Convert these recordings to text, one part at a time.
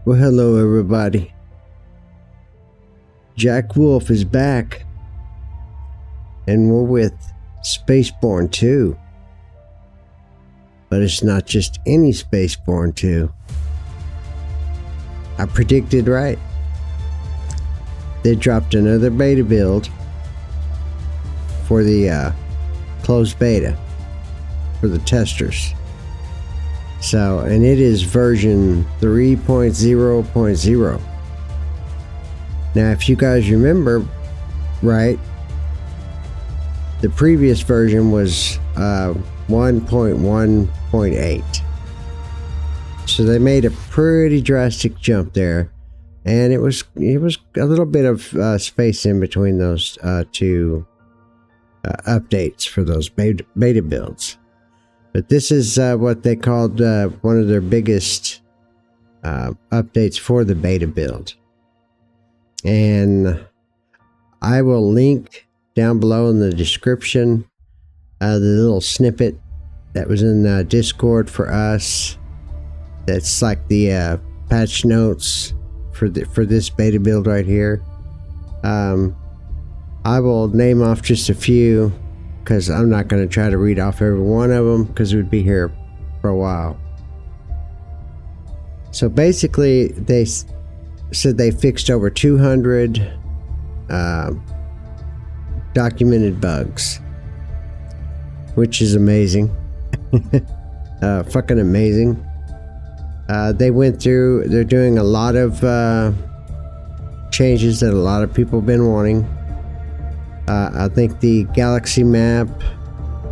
Well, hello everybody. Jack Wolf is back, and we're with SpaceBourne 2. But it's not just any SpaceBourne 2. I predicted right. They dropped another beta build for the closed beta for the testers. So, and it is version 3.0.0. Now, if you guys remember, right, the previous version was 1.1.8. So they made a pretty drastic jump there, and it was a little bit of space in between those two updates for those beta builds. But this is what they called one of their biggest updates for the beta build. And I will link down below in the description the little snippet that was in Discord for us. That's like the patch notes for this beta build right here. I will name off just a few, because I'm not going to try to read off every one of them, because we'd be here for a while. So basically, they said they fixed over 200 documented bugs, which is amazing. Fucking amazing. They went through, they're doing a lot of changes that a lot of people have been wanting. I think the Galaxy map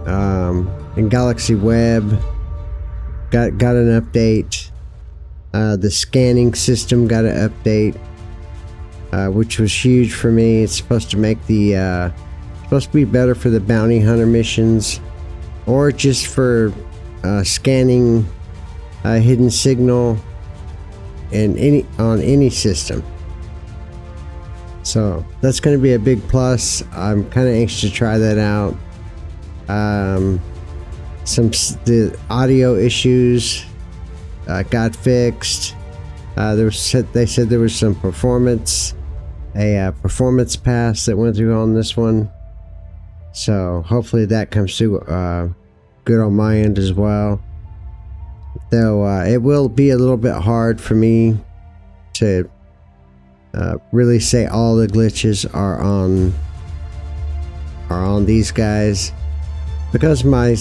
and Galaxy Web got an update. The scanning system got an update, which was huge for me. It's supposed to make the supposed to be better for the bounty hunter missions, or just for scanning hidden signal and on any system. So that's going to be a big plus. I'm kind of anxious to try that out. The audio issues got fixed. They said there was some performance pass that went through on this one. So hopefully that comes through good on my end as well. Though it will be a little bit hard for me to really say all the glitches are on these guys, because my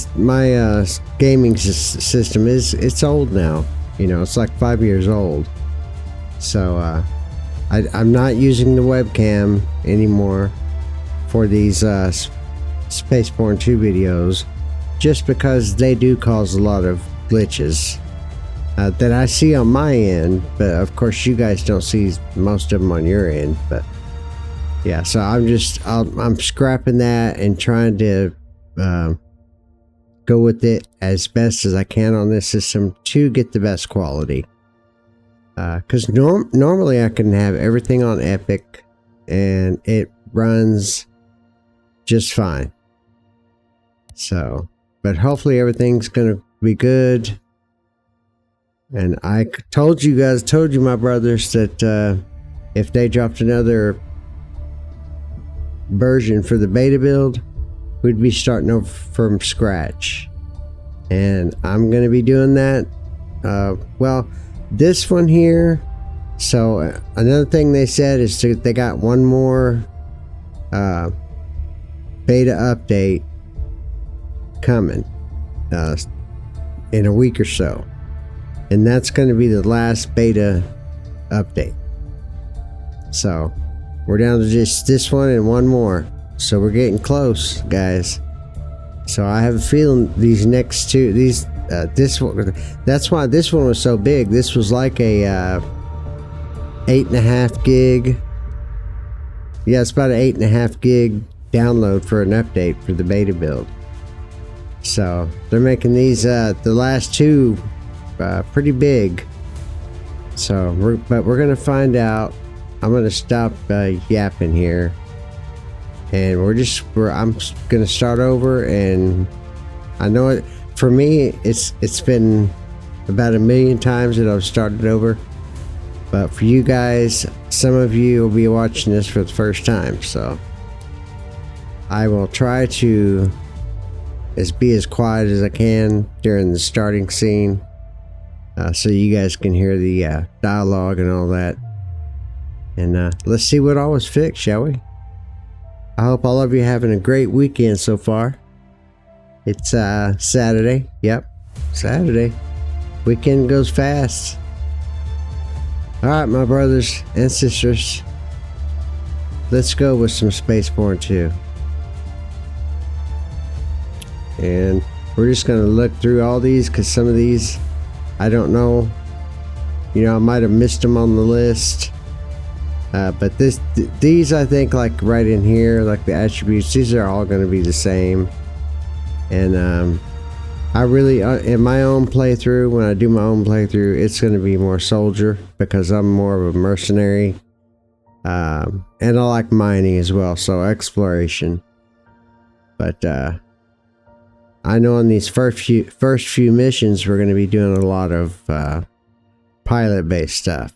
gaming system it's old now. You know, it's like 5 years old. So I'm not using the webcam anymore for these SpaceBourne 2 videos, just because they do cause a lot of glitches that I see on my end, but of course you guys don't see most of them on your end. But yeah, so I'm scrapping that and trying to go with it as best as I can on this system to get the best quality, because normally I can have everything on Epic and it runs just fine. So, but hopefully everything's gonna be good. And I told you my brothers, that if they dropped another version for the beta build, we'd be starting over from scratch. And I'm going to be doing that. Well, this one here. So another thing they said is they got one more beta update coming in a week or so. And that's going to be the last beta update. So we're down to just this one and one more. So we're getting close, guys. So I have a feeling these next two, this one, that's why this one was so big. This was like a 8.5 gig. Yeah, it's about an 8.5 gig download for an update for the beta build. So they're making these the last two pretty big. So we're gonna find out. I'm gonna stop yapping here, and I'm gonna start over. And I know it, for me, it's been about 1 million times that I've started over. But for you guys, some of you will be watching this for the first time, so I will try to be as quiet as I can during the starting scene, so you guys can hear the dialogue and all that. And let's see what all was fixed, shall we? I hope all of you are having a great weekend so far. It's Saturday. Yep, Saturday. Weekend goes fast. Alright, my brothers and sisters. Let's go with some SpaceBourne 2. And we're just going to look through all these, because some of these, I don't know. You know, I might have missed them on the list. But these, I think, like right in here, like the attributes, these are all going to be the same. And I really, in my own playthrough, when I do my own playthrough, it's going to be more soldier, because I'm more of a mercenary. And I like mining as well, so exploration. But I know on these first few missions, we're going to be doing a lot of pilot-based stuff.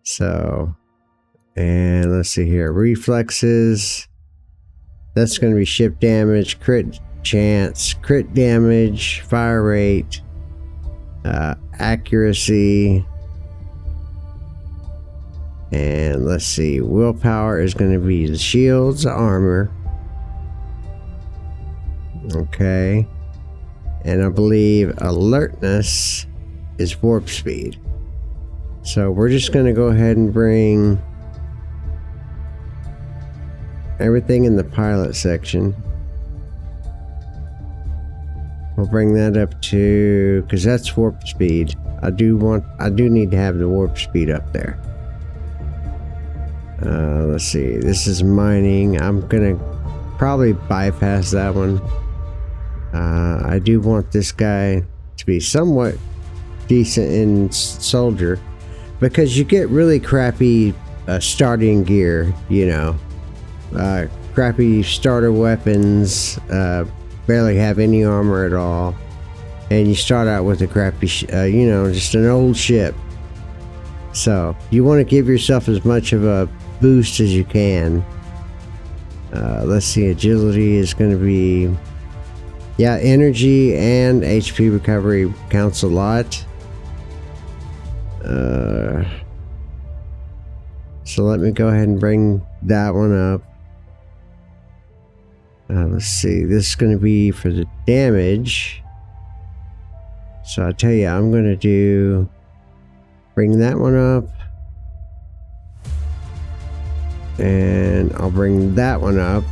So... and let's see here, reflexes, that's going to be ship damage, crit chance, crit damage, fire rate, accuracy, and let's see, willpower is going to be the shields, armor, okay, and I believe alertness is warp speed. So we're just going to go ahead and bring everything in the pilot section. We'll bring that up to, because that's warp speed. I do need to have the warp speed up there. Let's see, this is mining. I'm gonna probably bypass that one. I do want this guy to be somewhat decent in soldier, because you get really crappy starting gear, you know. Crappy starter weapons, barely have any armor at all, and you start out with a crappy, you know, just an old ship. So you want to give yourself as much of a boost as you can. Let's see, agility is going to be, yeah, energy and HP recovery counts a lot. So let me go ahead and bring that one up. Let's see, this is going to be for the damage. So I tell you, I'm going to bring that one up. And I'll bring that one up.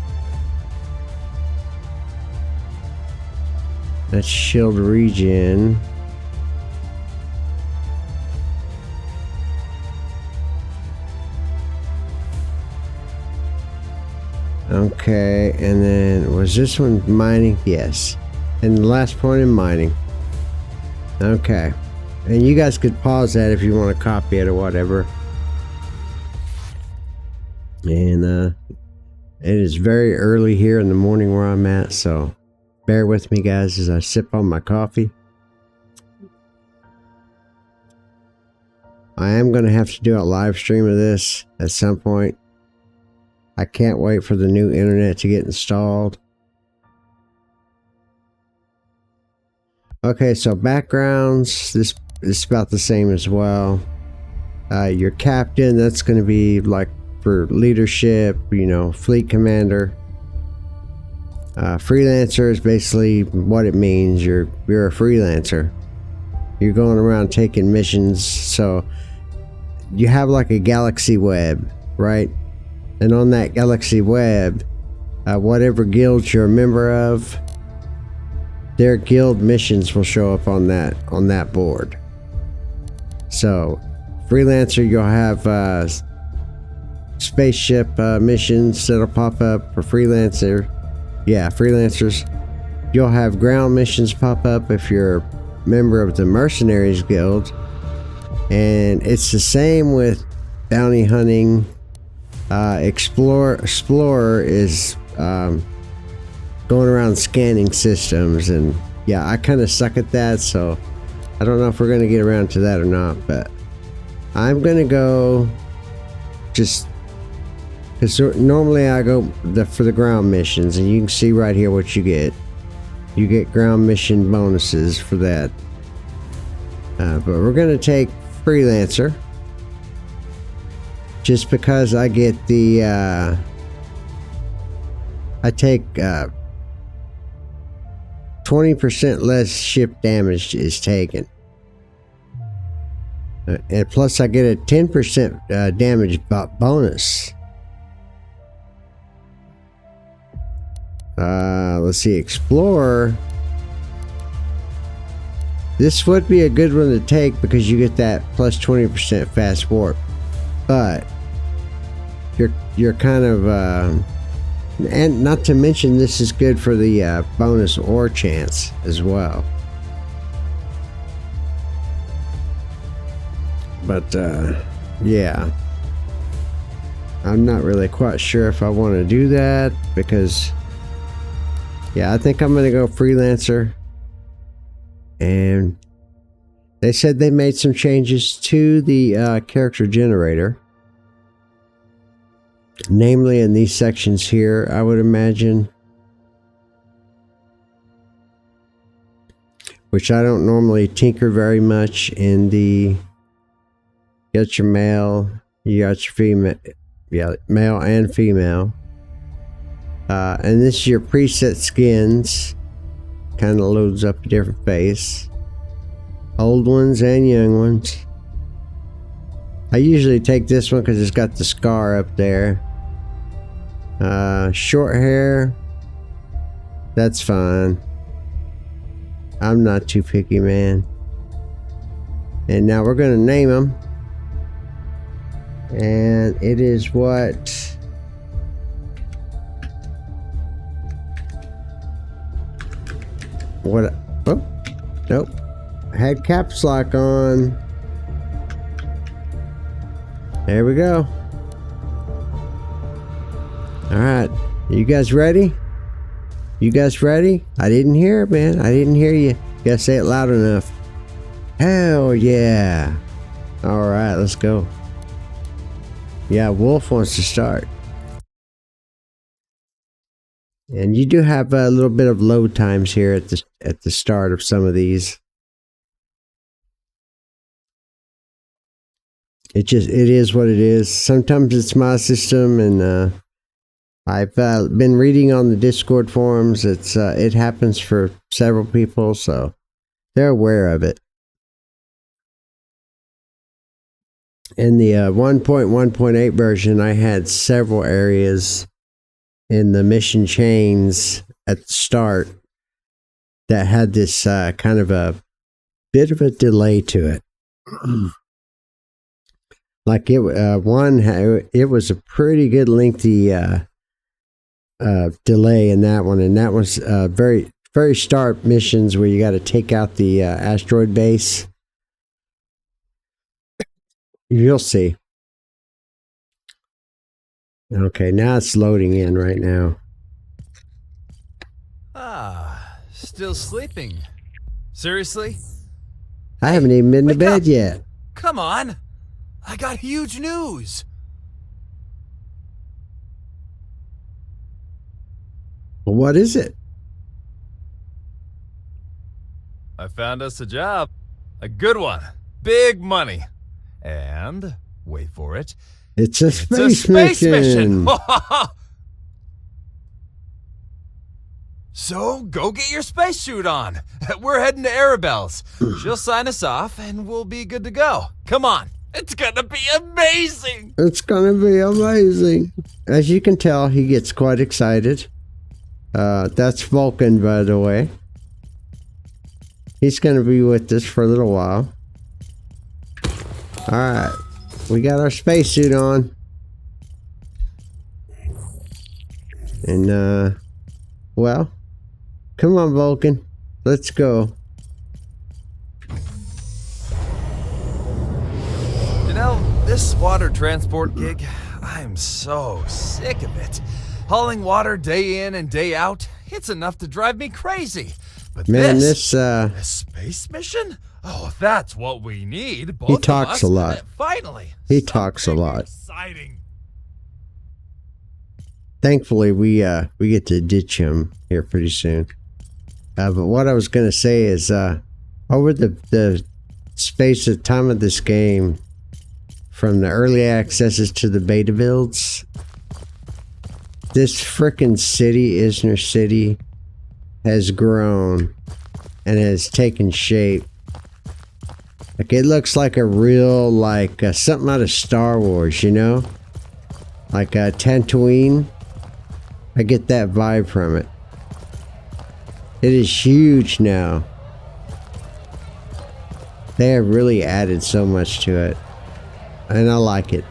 That's shield regen. Okay, and then was this one mining? Yes. And the last point in mining. Okay. And you guys could pause that if you want to copy it or whatever. And it is very early here in the morning where I'm at, so bear with me, guys, as I sip on my coffee. I am going to have to do a live stream of this at some point. I can't wait for the new internet to get installed. Okay, so backgrounds, this is about the same as well. Your captain, that's going to be like for leadership, you know, fleet commander. Freelancer is basically what it means. You're a freelancer. You're going around taking missions, so you have like a galaxy web, right? And on that galaxy web, whatever guild you're a member of, their guild missions will show up on that board. So, freelancer, you'll have spaceship missions that'll pop up for freelancer. Yeah, freelancers. You'll have ground missions pop up if you're a member of the Mercenaries Guild, and it's the same with bounty hunting. Explorer is going around scanning systems, and yeah, I kind of suck at that, so I don't know if we're going to get around to that or not, but I'm gonna go just because normally I go for the ground missions, and you can see right here what you get. You get ground mission bonuses for that. But we're gonna take freelancer just because I get the I take 20% less ship damage is taken. And plus I get a 10% damage bonus. Let's see, Explorer. This would be a good one to take because you get that plus 20% fast warp. But you're kind of and not to mention this is good for the bonus ore chance as well. But yeah, I'm not really quite sure if I want to do that because yeah, I think I'm gonna go freelancer. And they said they made some changes to the character generator, namely in these sections here, I would imagine, which I don't normally tinker very much in the you got your male, you got your female, yeah, male and female, and this is your preset skins. Kind of loads up a different face, old ones and young ones. I usually take this one because it's got the scar up there. Short hair, that's fine. I'm not too picky, man. And now we're gonna name them, and it is what oh nope, I had caps lock on. There we go. All right, you guys ready? You guys ready? I didn't hear it, man. I didn't hear you. You gotta say it loud enough. Hell yeah. All right, let's go. Yeah, Wolf wants to start. And you do have a little bit of load times here at the start of some of these. It is what it is. Sometimes it's my system, and I've been reading on the Discord forums. It happens for several people, so they're aware of it. In the 1.1.8 version, I had several areas in the mission chains at the start that had this kind of a bit of a delay to it. Like it was a pretty good lengthy delay in that one, and that was very start missions where you got to take out the asteroid base. You'll see. Okay, now it's loading in right now. Ah, still sleeping. Seriously? I haven't even been to bed up. yet. Come on. I got huge news. Well, what is it? I found us a job. A good one. Big money. And, wait for it, It's a space mission. So, go get your spacesuit on. We're heading to Arabelle's. She'll sign us off, and we'll be good to go. Come on. It's gonna be amazing. It's gonna be amazing. As you can tell, he gets quite excited. That's Vulcan, by the way. He's gonna be with us for a little while. Alright. We got our spacesuit on. And, well, come on, Vulcan. Let's go. You know, this water transport gig, I'm so sick of it. Hauling water day in and day out, it's enough to drive me crazy. But man, this a space mission? Oh, that's what we need. Both He of talks us. a lot. Finally. He talks a Something lot. Exciting. Thankfully, we get to ditch him here pretty soon. But what I was gonna say is, over the space of time of this game, from the early accesses to the beta builds, this frickin' city, Isner City, has grown and has taken shape. Like, it looks like a real, like, something out of Star Wars, you know? Like Tatooine. I get that vibe from it. It is huge now. They have really added so much to it. And I like it.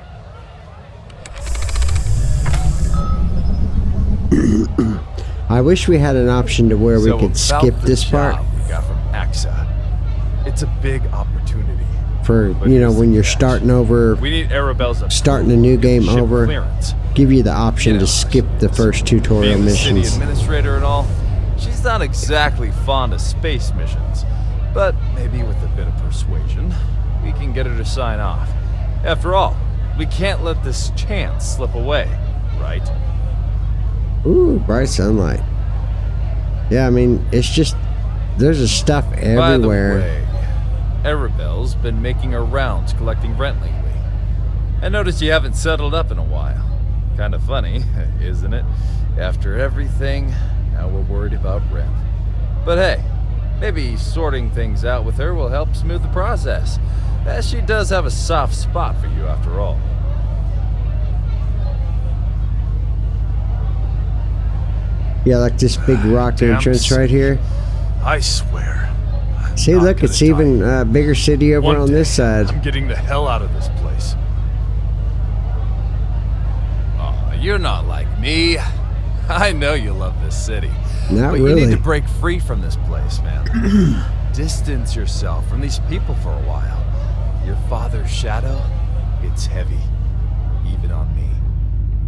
I wish we had an option to where we could skip this part. We got from AXA. It's a big opportunity. For, you know, when you're starting over, We need Arabelle's starting a new game ship over, clearance. give you the option to skip the first tutorial Being the city missions. administrator and all, she's not exactly fond of space missions. But maybe with a bit of persuasion, we can get her to sign off. After all, we can't let this chance slip away, right? Ooh, bright sunlight. Yeah, I mean, it's just, there's a stuff everywhere. By the way, Arabelle's been making her rounds collecting rent lately. I noticed you haven't settled up in a while. Kind of funny, isn't it? After everything, now we're worried about rent. But hey, maybe sorting things out with her will help smooth the process, as she does have a soft spot for you after all. Yeah, like this big rock entrance right here. I swear. I'm See, not look, gonna it's die. even a bigger city over One on day, this side. I'm getting the hell out of this place. Aw, you're not like me. I know you love this city. Not but really. you need to break free from this place, man. Distance yourself from these people for a while. Your father's shadow, it's heavy, even on me.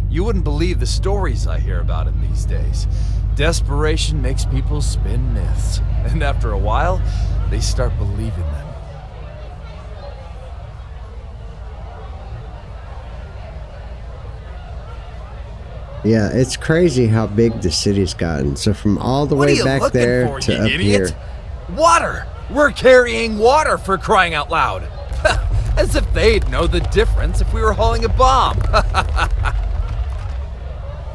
You wouldn't believe the stories I hear about him these days. Desperation makes people spin myths, and after a while, they start believing them. Yeah, it's crazy how big the city's gotten. So from all the way back there to up here. Water! We're carrying water, for crying out loud! As if they'd know the difference if we were hauling a bomb.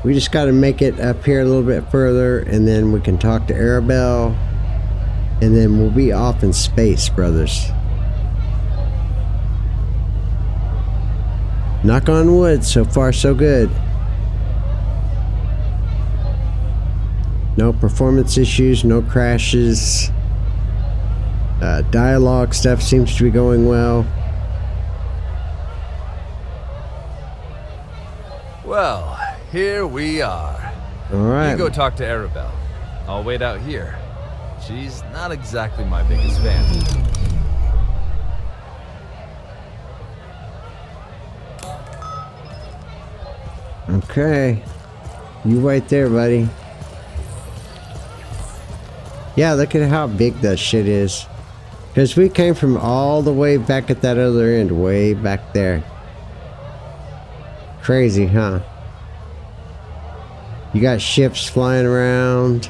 We just got to make it up here a little bit further, and then we can talk to Arabelle, and then we'll be off in space, brothers. Knock on wood, so far so good. No performance issues, no crashes. Dialogue stuff seems to be going well. Well, here we are. All right. You go talk to Arabelle. I'll wait out here. She's not exactly my biggest fan. Okay. You wait there, buddy. Yeah, look at how big that shit is. Because we came from all the way back at that other end, way back there. Crazy, huh? You got ships flying around.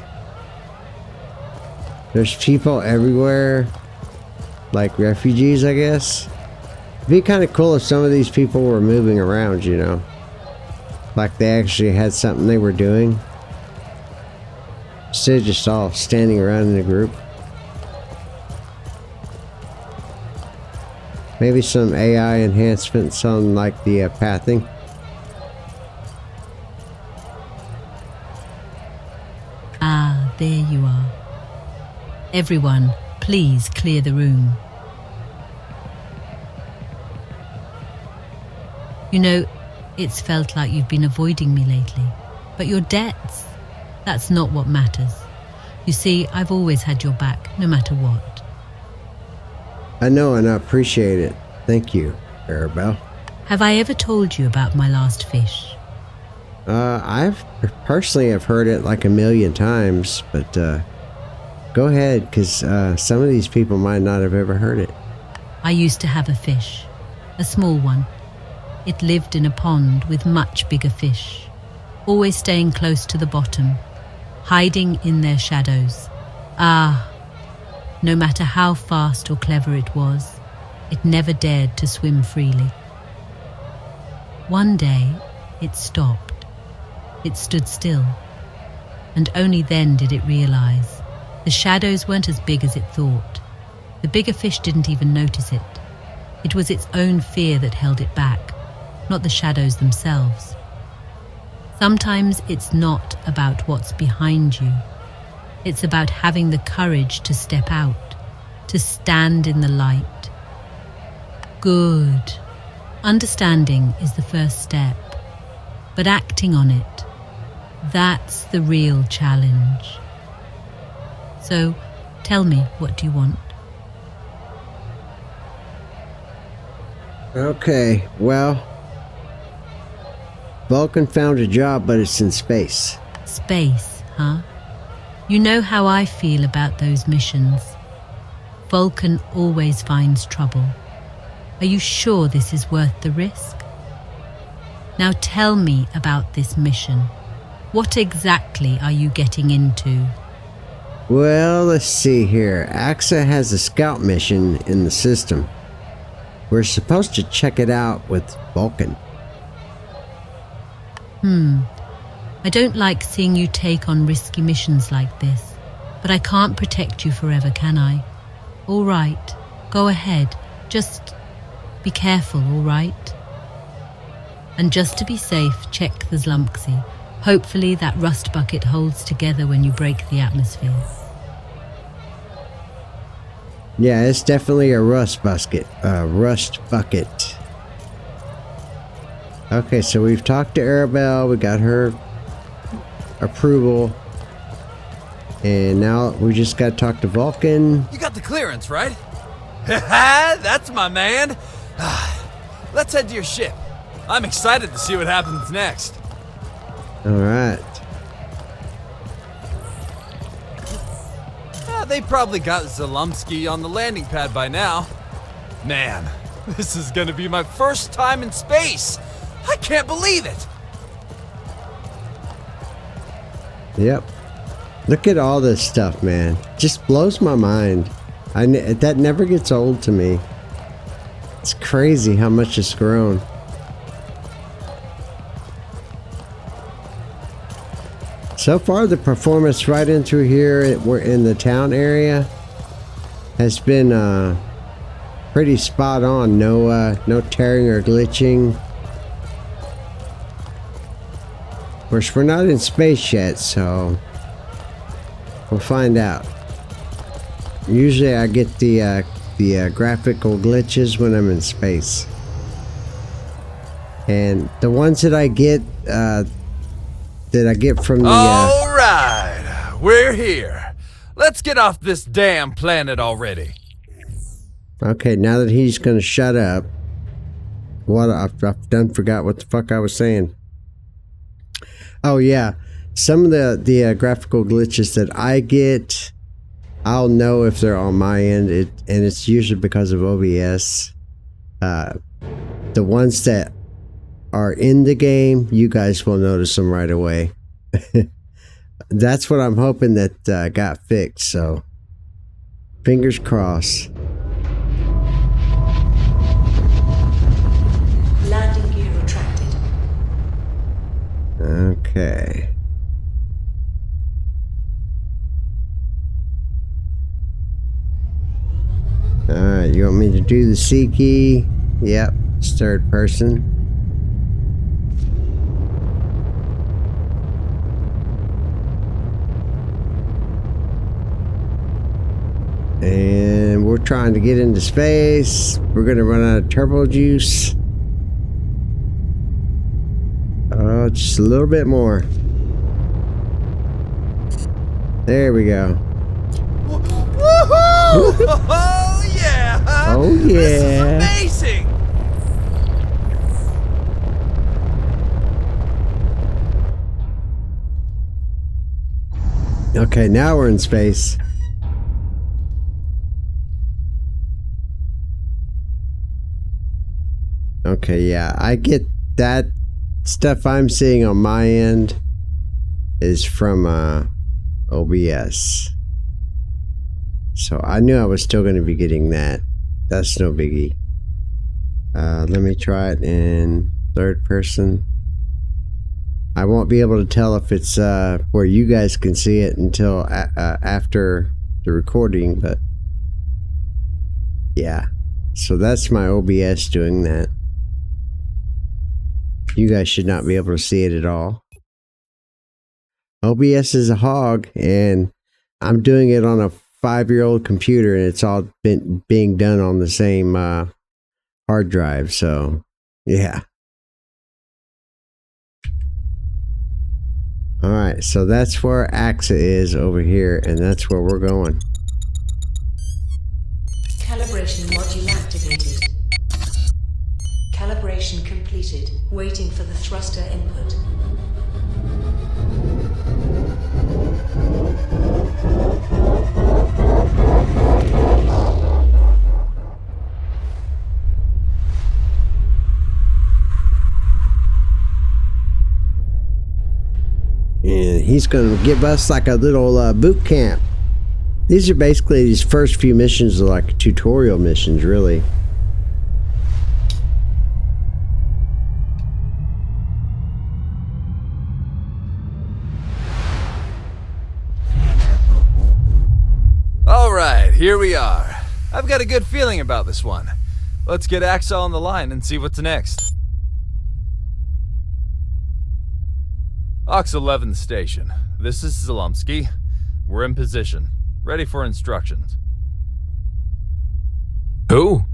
There's people everywhere. Like refugees, I guess. It'd be kind of cool if some of these people were moving around, you know. Like they actually had something they were doing. Instead of just all standing around in a group. Maybe some AI enhancements on like the pathing. Ah, there you are. Everyone, please clear the room. You know, it's felt like you've been avoiding me lately. But your debts, that's not what matters. You see, I've always had your back, no matter what. I know and I appreciate it. Thank you, Arabelle. Have I ever told you about my last fish? I've personally have heard it like a million times, but Go ahead, because some of these people might not have ever heard it. I used to have a fish, a small one. It lived in a pond with much bigger fish, always staying close to the bottom, hiding in their shadows. No matter how fast or clever it was, it never dared to swim freely. One day, it stopped. It stood still. And only then did it realize the shadows weren't as big as it thought. The bigger fish didn't even notice it. It was its own fear that held it back, not the shadows themselves. Sometimes it's not about what's behind you. It's about having the courage to step out, to stand in the light. Good. Understanding is the first step, but acting on it, that's the real challenge. So, tell me, what do you want? Okay, well, Vulcan found a job, but it's in space. Space, huh? You know how I feel about those missions. Vulcan always finds trouble. Are you sure this is worth the risk? Now tell me about this mission. What exactly are you getting into? Well, let's see here. AXA has a scout mission in the system. We're supposed to check it out with Vulcan. I don't like seeing you take on risky missions like this, but I can't protect you forever, can I? All right, go ahead. Just be careful, all right? And just to be safe, check the Zlumpsy. Hopefully that rust bucket holds together when you break the atmosphere. Yeah, it's definitely a rust bucket. Okay, so we've talked to Arabelle. We got her approval. And now we just got to talk to Vulcan. You got the clearance, right? That's my man. Let's head to your ship. I'm excited to see what happens next. Alright. They probably got Zlumpsky on the landing pad by now. Man, this is gonna be my first time in space. I can't believe it. Yep. Look at all this stuff, man. Just blows my mind. That never gets old to me. It's crazy how much it's grown. So far, the performance right in through here, we're in the town area, has been pretty spot on. No tearing or glitching. Of course, we're not in space yet, so we'll find out. Usually, I get the graphical glitches when I'm in space, and the ones that I get from the. All right, we're here. Let's get off this damn planet already. Okay, now that he's gonna shut up, I've done forgot what the fuck I was saying. Oh yeah, some of the graphical glitches that I get, I'll know if they're on my end, and it's usually because of OBS. The ones that are in the game, you guys will notice them right away. That's what I'm hoping that got fixed, so fingers crossed. Landing gear retracted. Okay. Alright, you want me to do the C key? Yep, it's third person. And we're trying to get into space. We're gonna run out of turbo juice. Oh, just a little bit more. There we go. Woohoo! Oh yeah! Oh yeah! This is amazing! Okay, now we're in space. Okay, yeah, I get that stuff I'm seeing on my end is from OBS. So I knew I was still going to be getting that. That's no biggie. Let me try it in third person. I won't be able to tell if it's where you guys can see it until after the recording, but yeah. So that's my OBS doing that. You guys should not be able to see it at all. OBS is a hog, and I'm doing it on a 5-year-old computer, and it's all being done on the same hard drive. So, yeah. All right, so that's where AXA is over here, and that's where we're going. Calibration module activated. Calibration completed. Waiting for the thruster input. And he's going to give us like a little boot camp. These are basically, these first few missions are like tutorial missions, really. Alright, here we are. I've got a good feeling about this one. Let's get AXA on the line and see what's next. Ox 11 station. This is Zalumsky. We're in position. Ready for instructions. Who?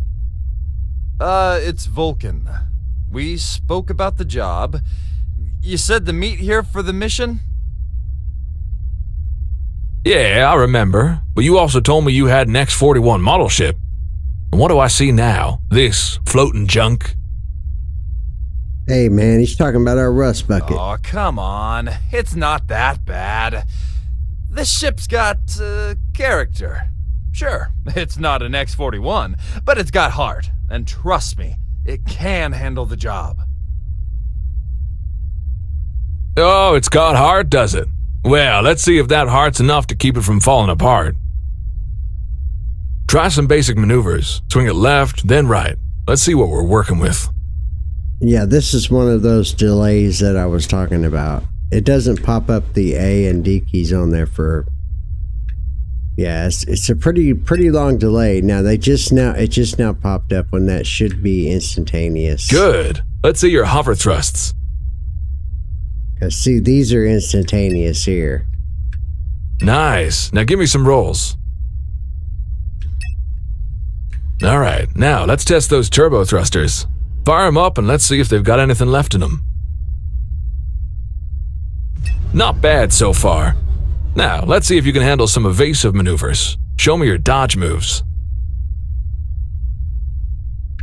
It's Vulcan. We spoke about the job. You said to meet here for the mission? Yeah, I remember. But you also told me you had an X-41 model ship. And what do I see now? This floating junk? Hey man, he's talking about our rust bucket. Oh, come on. It's not that bad. This ship's got, character. Sure, it's not an X-41, but it's got heart. And trust me, it can handle the job. Oh, it's got heart, does it? Well, let's see if that heart's enough to keep it from falling apart. Try some basic maneuvers. Swing it left, then right. Let's see what we're working with. Yeah, this is one of those delays that I was talking about. It doesn't pop up the A and D keys on there for... Yeah, it's a pretty long delay. Now it just now popped up when that should be instantaneous. Good. Let's see your hover thrusts. Cause see, these are instantaneous here. Nice. Now give me some rolls. All right, now let's test those turbo thrusters. Fire them up and let's see if they've got anything left in them. Not bad so far. Now, let's see if you can handle some evasive maneuvers. Show me your dodge moves.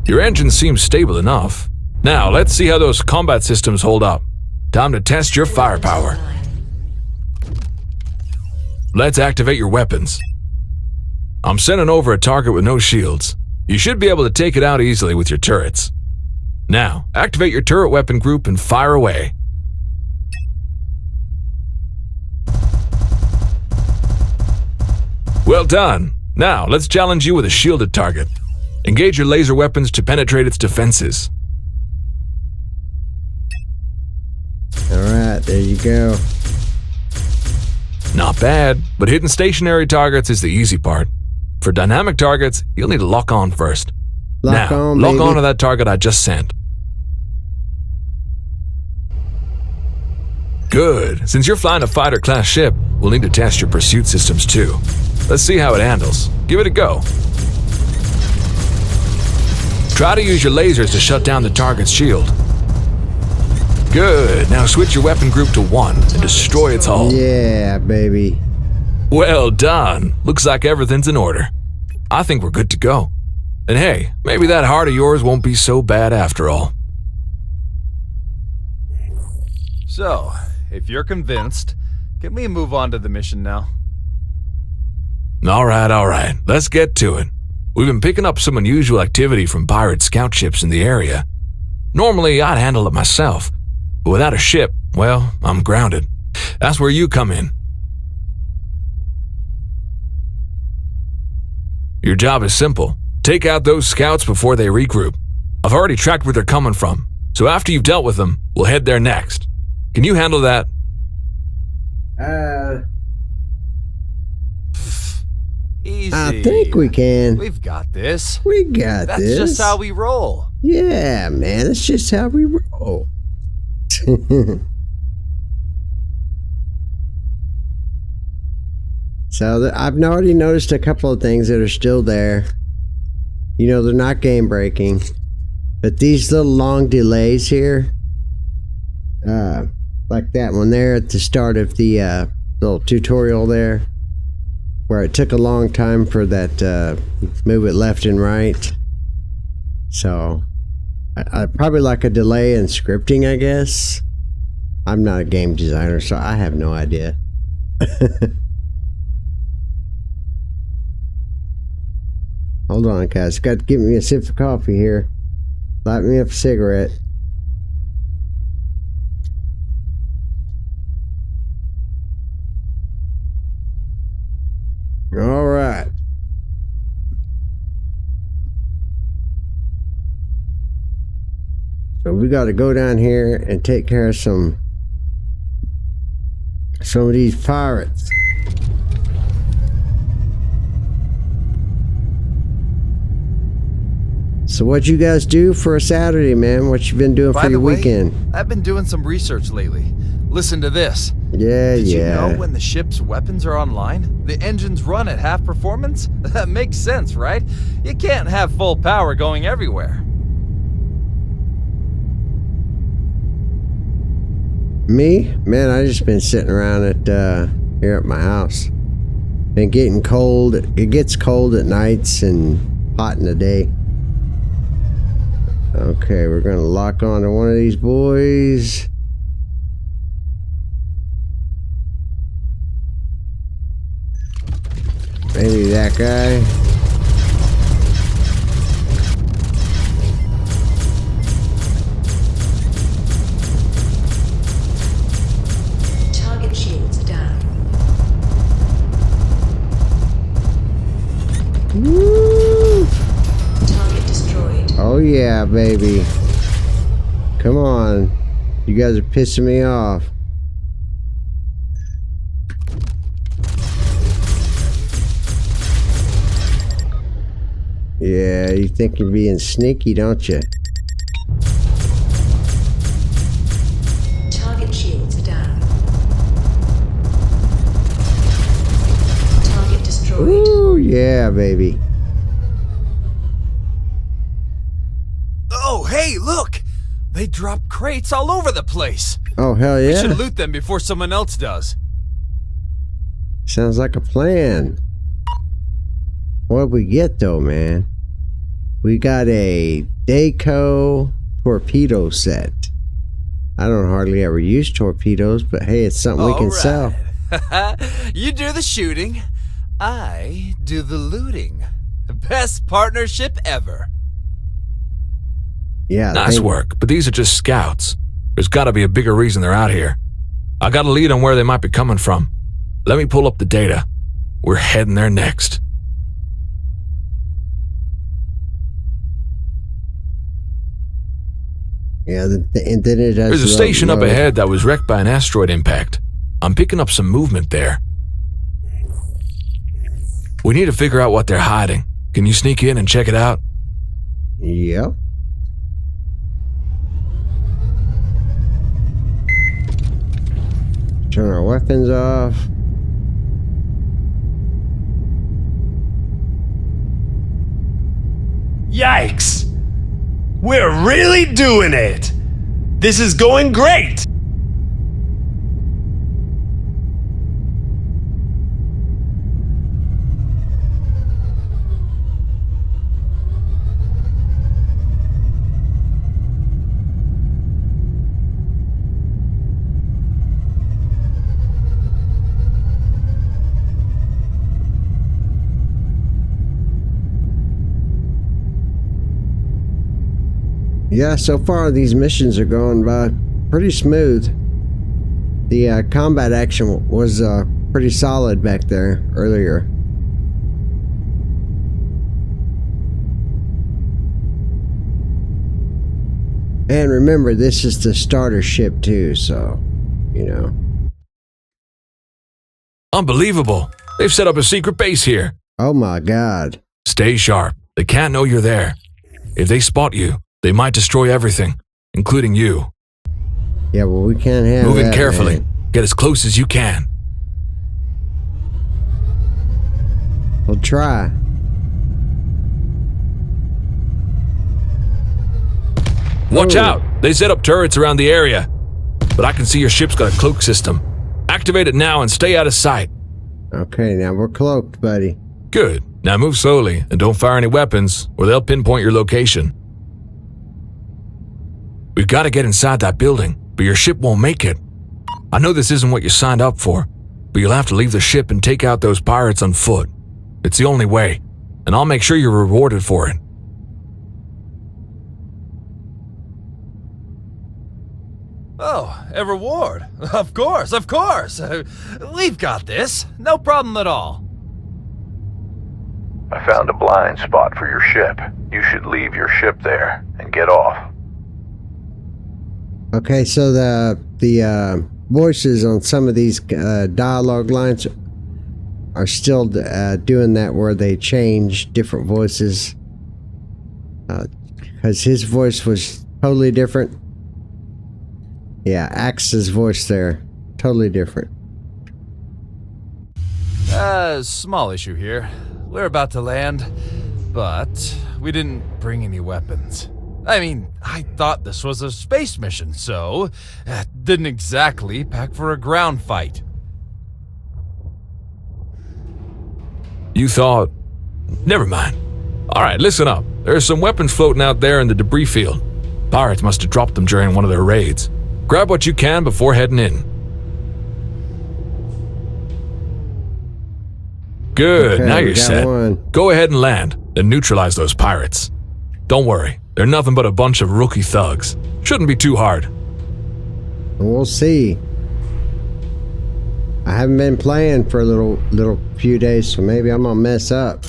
Your engine seems stable enough. Now, let's see how those combat systems hold up. Time to test your firepower. Let's activate your weapons. I'm sending over a target with no shields. You should be able to take it out easily with your turrets. Now, activate your turret weapon group and fire away. Well done. Now, let's challenge you with a shielded target. Engage your laser weapons to penetrate its defenses. Alright, there you go. Not bad, but hitting stationary targets is the easy part. For dynamic targets, you'll need to lock on first. Lock on to that target I just sent. Good. Since you're flying a fighter-class ship, we'll need to test your pursuit systems too. Let's see how it handles. Give it a go. Try to use your lasers to shut down the target's shield. Good. Now switch your weapon group to 1 and destroy its hull. Yeah, baby. Well done. Looks like everything's in order. I think we're good to go. And hey, maybe that heart of yours won't be so bad after all. So, if you're convinced, can we move on to the mission now? All right. Let's get to it. We've been picking up some unusual activity from pirate scout ships in the area. Normally, I'd handle it myself, but without a ship, well, I'm grounded. That's where you come in. Your job is simple. Take out those scouts before they regroup. I've already tracked where they're coming from, so after you've dealt with them, we'll head there next. Can you handle that? Easy. I think we can. We've got this. We got That's this. just how we roll. Yeah, man. That's just how we roll. So I've already noticed a couple of things that are still there. You know, they're not game breaking, but these little long delays here, like that one there at the start of the little tutorial there, where it took a long time for that move it left and right. So I probably like a delay in scripting, I guess. I'm not a game designer, so I have no idea. Hold on, guys. Got to give me a sip of coffee here. Light me up a cigarette. All right. So we got to go down here and take care of some of these pirates. So what'd you guys do for a Saturday, man? What you been doing By for the your way, weekend? I've been doing some research lately. Listen to this. Yeah, Did you yeah. know when the ship's weapons are online, the engines run at half performance? That makes sense, right? You can't have full power going everywhere. Me? Man, I just been sitting around at here at my house. Been getting cold. It gets cold at nights and hot in the day. Okay, we're gonna lock on to one of these boys. Maybe that guy. Target shields down. Woo! Target destroyed. Oh yeah, baby. Come on. You guys are pissing me off. Yeah, you think you're being sneaky, don't you? Target shields down. Target destroyed. Ooh, yeah, baby. Oh, hey, look! They drop crates all over the place. Oh, hell We yeah. should loot them before someone else does. Sounds like a plan. What'd we get, though, man? We got a Daco torpedo set. I don't hardly ever use torpedoes, but hey, it's something we can sell. You do the shooting, I do the looting. Best partnership ever. Yeah. Nice work, but these are just scouts. There's gotta be a bigger reason they're out here. I got a lead on where they might be coming from. Let me pull up the data. We're heading there next. Yeah, and then it does. There's a station up load. ahead that was wrecked by an asteroid impact. I'm picking up some movement there. We need to figure out what they're hiding. Can you sneak in and check it out? Yep. Turn our weapons off. Yikes! We're really doing it! This is going great! Yeah, so far these missions are going by pretty smooth. The combat action was pretty solid back there earlier. And remember, this is the starter ship too, so, you know. Unbelievable. They've set up a secret base here. Oh my God. Stay sharp. They can't know you're there. If they spot you, they might destroy everything, including you. Yeah, well, we can't have Move in that, carefully. man. Get as close as you can. We'll try. Watch Oh. out! They set up turrets around the area. But I can see your ship's got a cloak system. Activate it now and stay out of sight. Okay, now we're cloaked, buddy. Good. Now move slowly and don't fire any weapons or they'll pinpoint your location. We've got to get inside that building, but your ship won't make it. I know this isn't what you signed up for, but you'll have to leave the ship and take out those pirates on foot. It's the only way, and I'll make sure you're rewarded for it. Oh, a reward. Of course, of course. We've got this. No problem at all. I found a blind spot for your ship. You should leave your ship there and get off. Okay, so the voices on some of these dialogue lines are still doing that, where they change different voices. Because his voice was totally different. Yeah, Axe's voice there, totally different. Small issue here. We're about to land, but we didn't bring any weapons. I mean, I thought this was a space mission, so didn't exactly pack for a ground fight. You thought... Never mind. Alright, listen up. There's some weapons floating out there in the debris field. Pirates must have dropped them during one of their raids. Grab what you can before heading in. Good, Okay, now we you're got set. one. Go ahead and land, then neutralize those pirates. Don't worry, they're nothing but a bunch of rookie thugs. Shouldn't be too hard. We'll see. I haven't been playing for a little few days, so maybe I'm gonna mess up.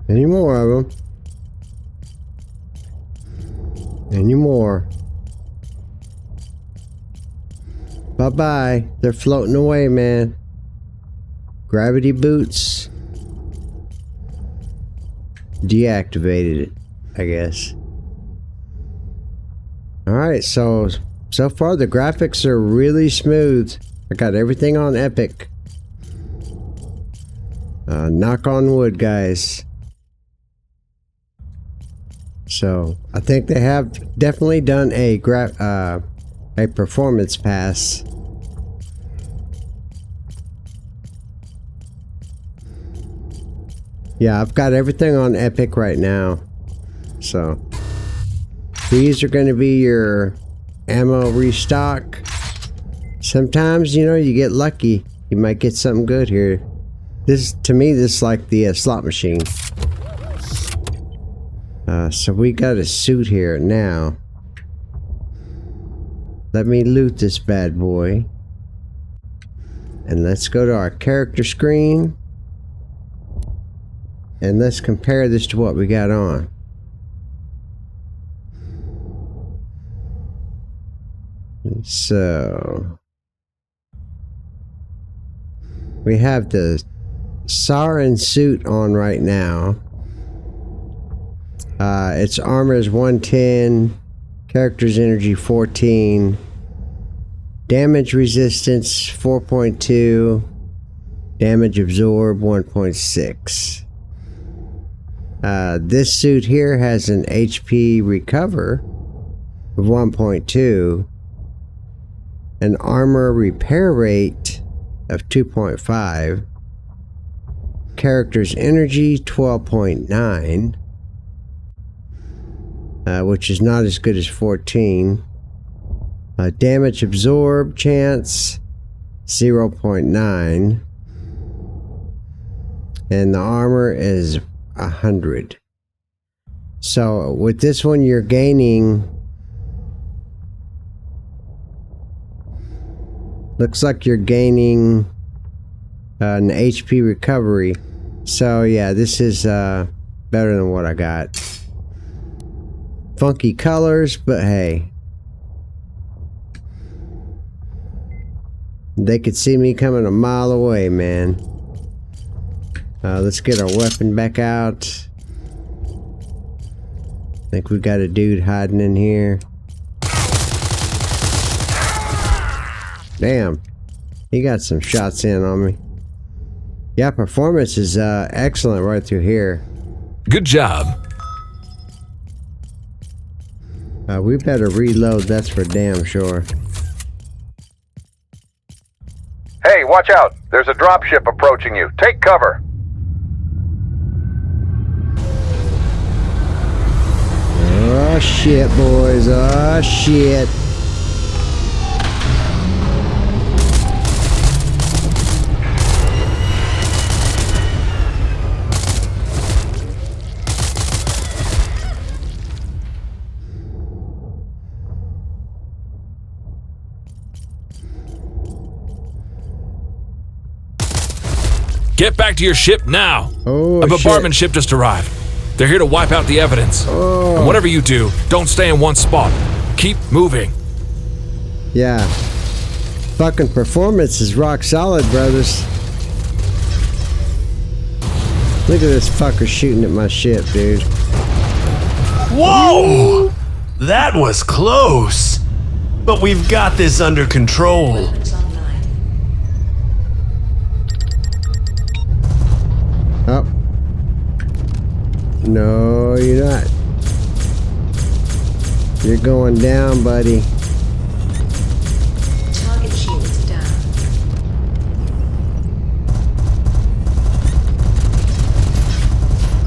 Any more of them? Any more? Bye-bye. They're floating away, man. Gravity boots. Deactivated it, I guess. Alright, so far the graphics are really smooth. I got everything on Epic. Knock on wood, guys. So I think they have definitely done a performance pass. Yeah, I've got everything on Epic right now. So these are going to be your ammo restock. Sometimes, you know, you get lucky. You might get something good here. This, to me, this is like the slot machine. So we got a suit here now. Let me loot this bad boy. And let's go to our character screen. And let's compare this to what we got on. So we have the Sarin suit on right now. Its armor is 110, character's energy 14, damage resistance 4.2, damage absorb 1.6. This suit here has an HP recover of 1.2, an armor repair rate of 2.5, character's energy 12.9, which is not as good as 14, damage absorb chance 0.9, and the armor is 100. So with this one you're gaining, looks like you're gaining an HP recovery. So yeah, this is better than what I got. Funky colors, but hey, they could see me coming a mile away, man. Let's get our weapon back out. I think we got a dude hiding in here. Damn, he got some shots in on me. Yeah, performance is excellent right through here. Good job. We better reload, that's for damn sure. Hey, watch out! There's a dropship approaching you. Take cover! Oh shit, boys. Oh shit. Get back to your ship now. Oh, a bombardment shit. ship just arrived. They're here to wipe out the evidence. Oh. And whatever you do, don't stay in one spot. Keep moving. Yeah. Fucking performance is rock solid, brothers. Look at this fucker shooting at my ship, dude. Whoa! That was close. But we've got this under control. Weapons online. Oh. No, you're not. You're going down, buddy. Target shields down.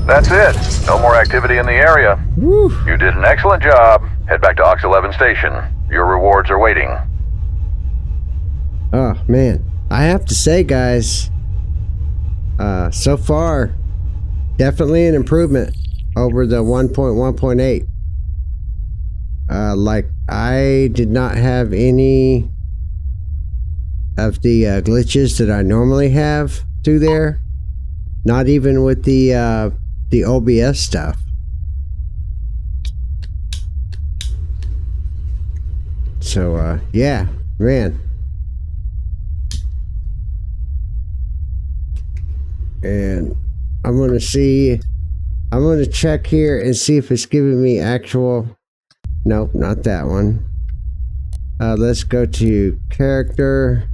That's it. No more activity in the area. Woo. You did an excellent job. Head back to Ox 11 Station. Your rewards are waiting. Oh, man. I have to say, guys, so far, definitely an improvement over the 1.1.8. Like, I did not have any of the glitches that I normally have through there. Not even with the OBS stuff. So, yeah, man. And I'm going to check here and see if it's giving me actual. Nope, not that one. Let's go to character.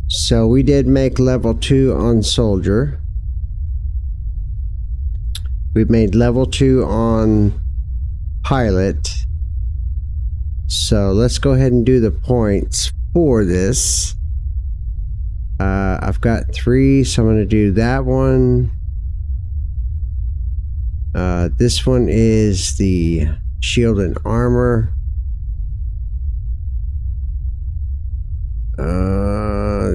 So we did make level 2 on soldier. We made level 2 on pilot. So let's go ahead and do the points for this. I've got 3, so I'm going to do that one. This one is the shield and armor.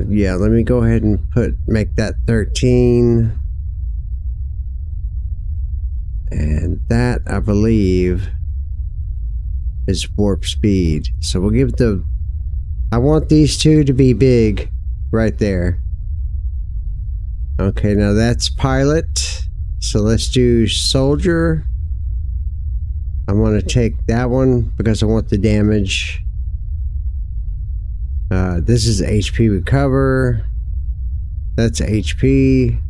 Yeah, let me go ahead and make that 13. And that, I believe, is warp speed. So we'll give I want these two to be big right there. Okay, now that's pilot. So let's do soldier. I'm going to take that one because I want the damage. This is HP recover. That's HP.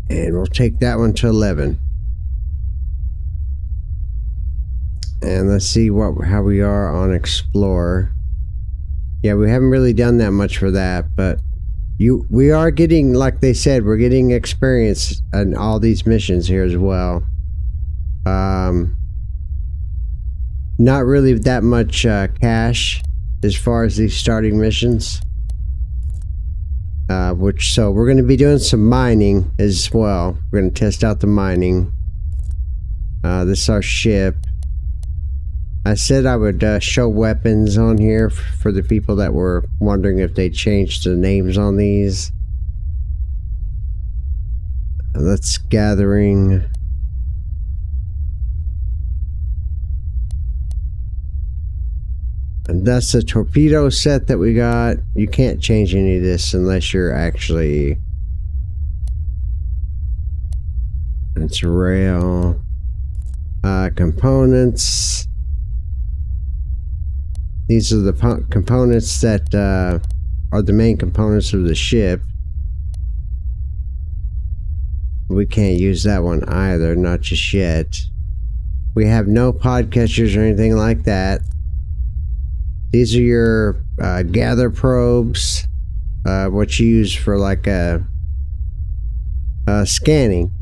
And we'll take that one to 11. And let's see how we are on Explorer. Yeah, we haven't really done that much for that, but we are getting, like they said, we're getting experience in all these missions here as well. Not really that much cash as far as these starting missions. So we're going to be doing some mining as well. We're going to test out the mining. This is our ship. I said I would show weapons on here for the people that were wondering if they changed the names on these. Let's gathering. And that's the torpedo set that we got. You can't change any of this unless you're actually... It's rail. Components. These are the components that are the main components of the ship. We can't use that one either, not just yet. We have no pod catchers or anything like that. These are your gather probes, what you use for like scanning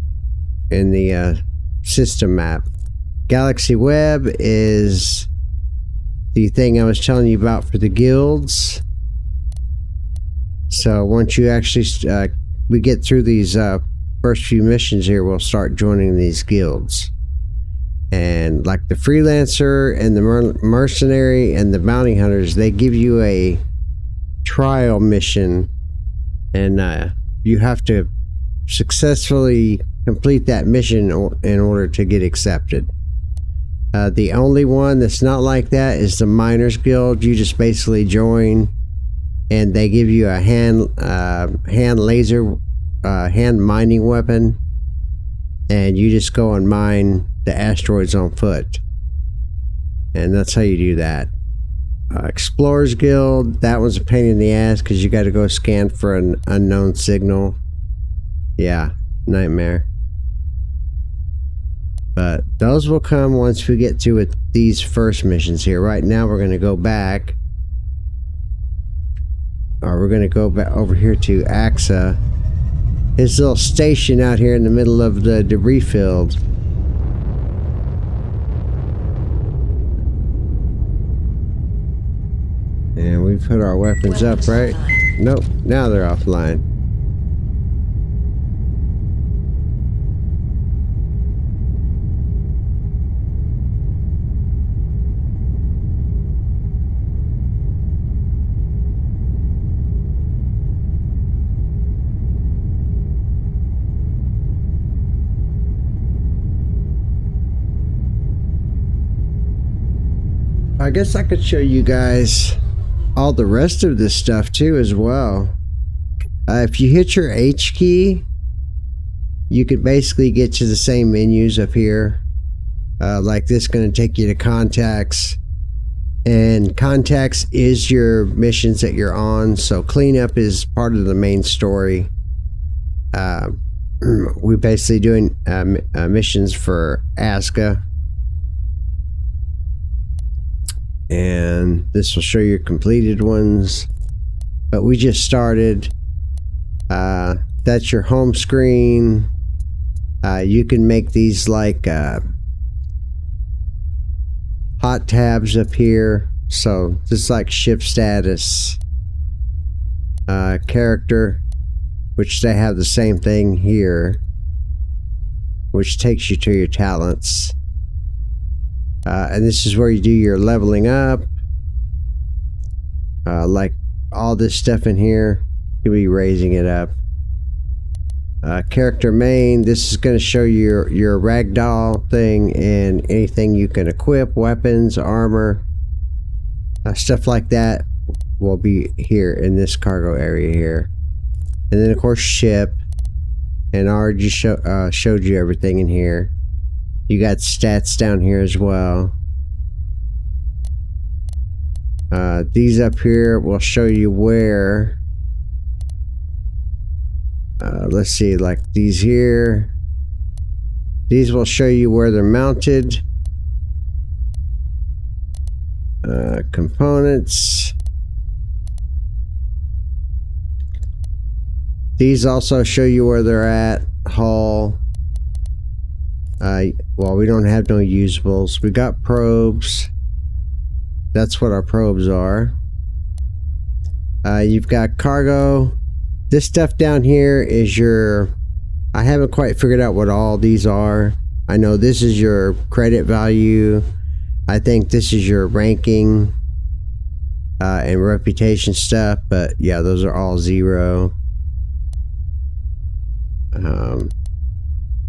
in the system map. Galaxy Web is the thing I was telling you about for the guilds. So once you actually we get through these first few missions here, we'll start joining these guilds. And like the freelancer and the mercenary and the bounty hunters, they give you a trial mission, and you have to successfully complete that mission in order to get accepted. The only one that's not like that is the Miners Guild. You just basically join, and they give you a hand mining weapon, and you just go and mine the asteroids on foot. And that's how you do that. Explorers Guild, that one's a pain in the ass because you got to go scan for an unknown signal. Yeah, nightmare. But those will come once we get to these first missions here. Right now we're going to go back. Or we're going to go back over here to AXA. His little station out here in the middle of the debris field. And we put our weapons up, right? Nope, now they're offline. I guess I could show you guys all the rest of this stuff too as well. If you hit your H key, you could basically get to the same menus up here. Like this, going to take you to contacts, and contacts is your missions that you're on. So cleanup is part of the main story. We're basically doing missions for ASCA. And this will show your completed ones, but we just started. That's your home screen. You can make these like hot tabs up here, so this is like ship status, character, which they have the same thing here, which takes you to your talents. And this is where you do your leveling up. Like all this stuff in here, you'll be raising it up. Character main, this is going to show you your ragdoll thing and anything you can equip, weapons, armor, stuff like that will be here in this cargo area here. And then of course ship, and I already showed you everything in here. You got stats down here as well. These up here will show you where. Let's see, like these here. These will show you where they're mounted. Components. These also show you where they're at. Hull. Well, we don't have no usables. We got probes. That's what our probes are. You've got cargo. This stuff down here is your... I haven't quite figured out what all these are. I know this is your credit value. I think this is your ranking and reputation stuff. But yeah, those are all 0.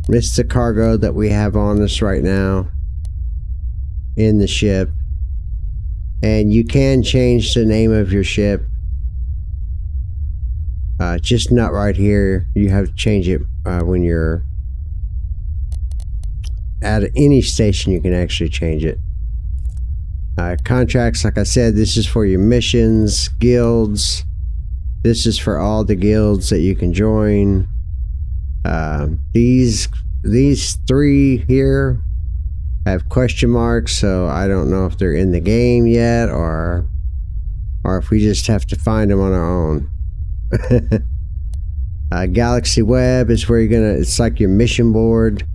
This is the cargo that we have on us right now in the ship. And you can change the name of your ship. Just not right here. You have to change it when you're at any station. You can actually change it. Contracts, like I said, this is for your missions, guilds. This is for all the guilds that you can join. These 3 here have question marks, so I don't know if they're in the game yet or if we just have to find them on our own. Galaxy Web is where it's like your mission board.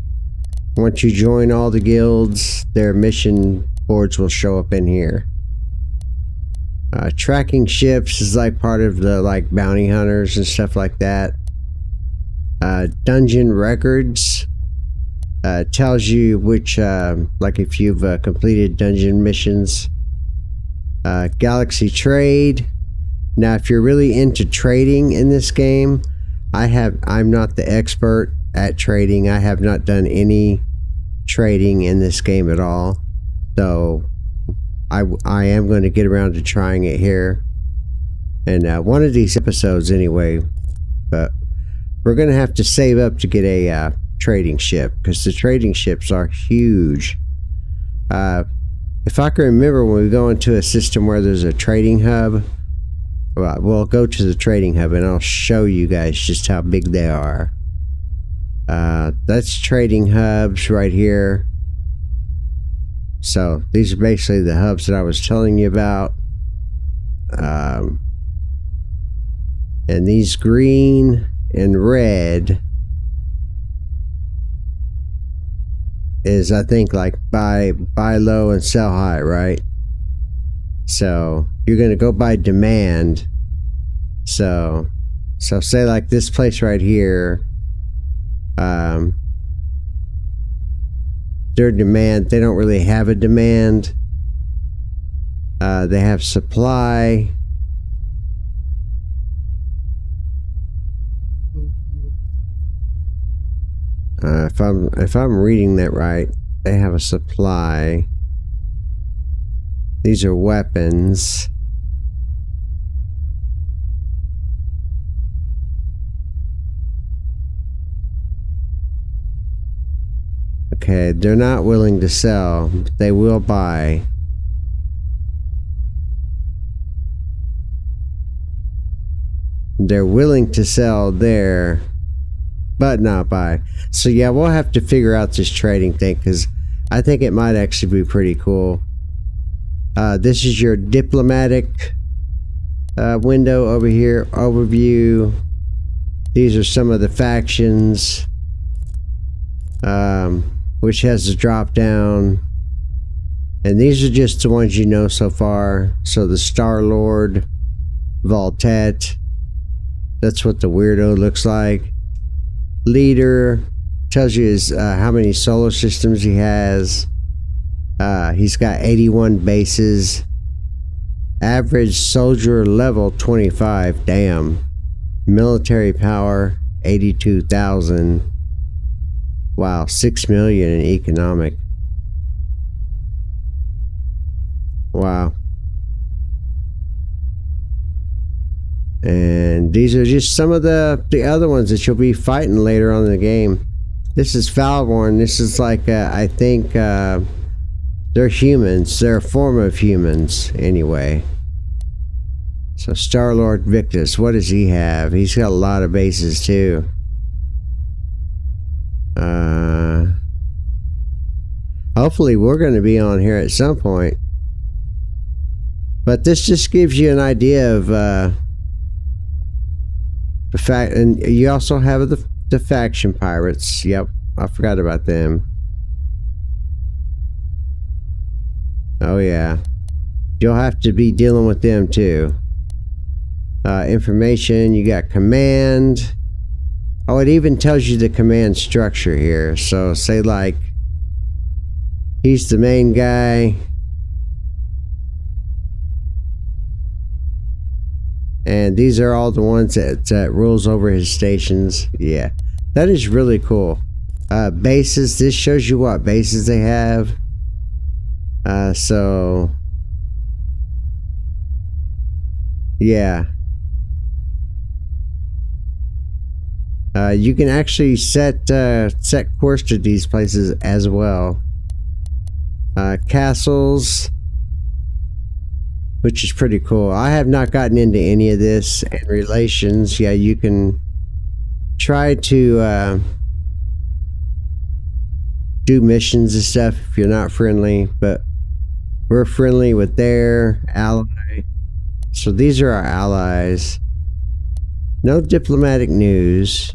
Once you join all the guilds, their mission boards will show up in here. Tracking ships is like part of the bounty hunters and stuff like that. Dungeon records tells you which if you've completed dungeon missions. Galaxy Trade. Now, if you're really into trading in this game, I'm not the expert at trading. I have not done any trading in this game at all, though I am going to get around to trying it here and one of these episodes anyway. But we're going to have to save up to get a trading ship, because the trading ships are huge. If I can remember, when we go into a system where there's a trading hub, we'll go to the trading hub and I'll show you guys just how big they are. That's trading hubs right here. So these are basically the hubs that I was telling you about. And these green and red is, I think, buy low and sell high, right? So you're going to go by demand. So say like this place right here, their demand, they don't really have a demand. They have supply. If I'm reading that right, they have a supply. These are weapons. Okay, they're not willing to sell, but they will buy. They're willing to sell there, but not buy. So yeah, we'll have to figure out this trading thing, because I think it might actually be pretty cool. This is your diplomatic window over here, overview. These are some of the factions, which has a drop down, and these are just the ones you know so far. So the Star-Lord, Voltet, that's what the weirdo looks like. Leader tells you how many solar systems he has. He's got 81 bases. Average soldier level 25. Damn. Military power 82,000. Wow, 6 million in economic. Wow. And these are just some of the other ones that you'll be fighting later on in the game. This is SpaceBourne. This is like, I think, they're humans. They're a form of humans, anyway. So Star-Lord Victus, what does he have? He's got a lot of bases, too. Hopefully we're going to be on here at some point. But this just gives you an idea of And you also have the faction pirates. Yep, I forgot about them. Oh yeah, you'll have to be dealing with them too. Information, you got command. Oh, it even tells you the command structure here. So say like he's the main guy, and these are all the ones that rules over his stations. Yeah, that is really cool. Bases, this shows you what bases they have. So yeah, you can actually set course to these places as well. Castles, which is pretty cool. I have not gotten into any of this. And relations, yeah, you can try to do missions and stuff if you're not friendly, but we're friendly with their ally. So these are our allies. No diplomatic news.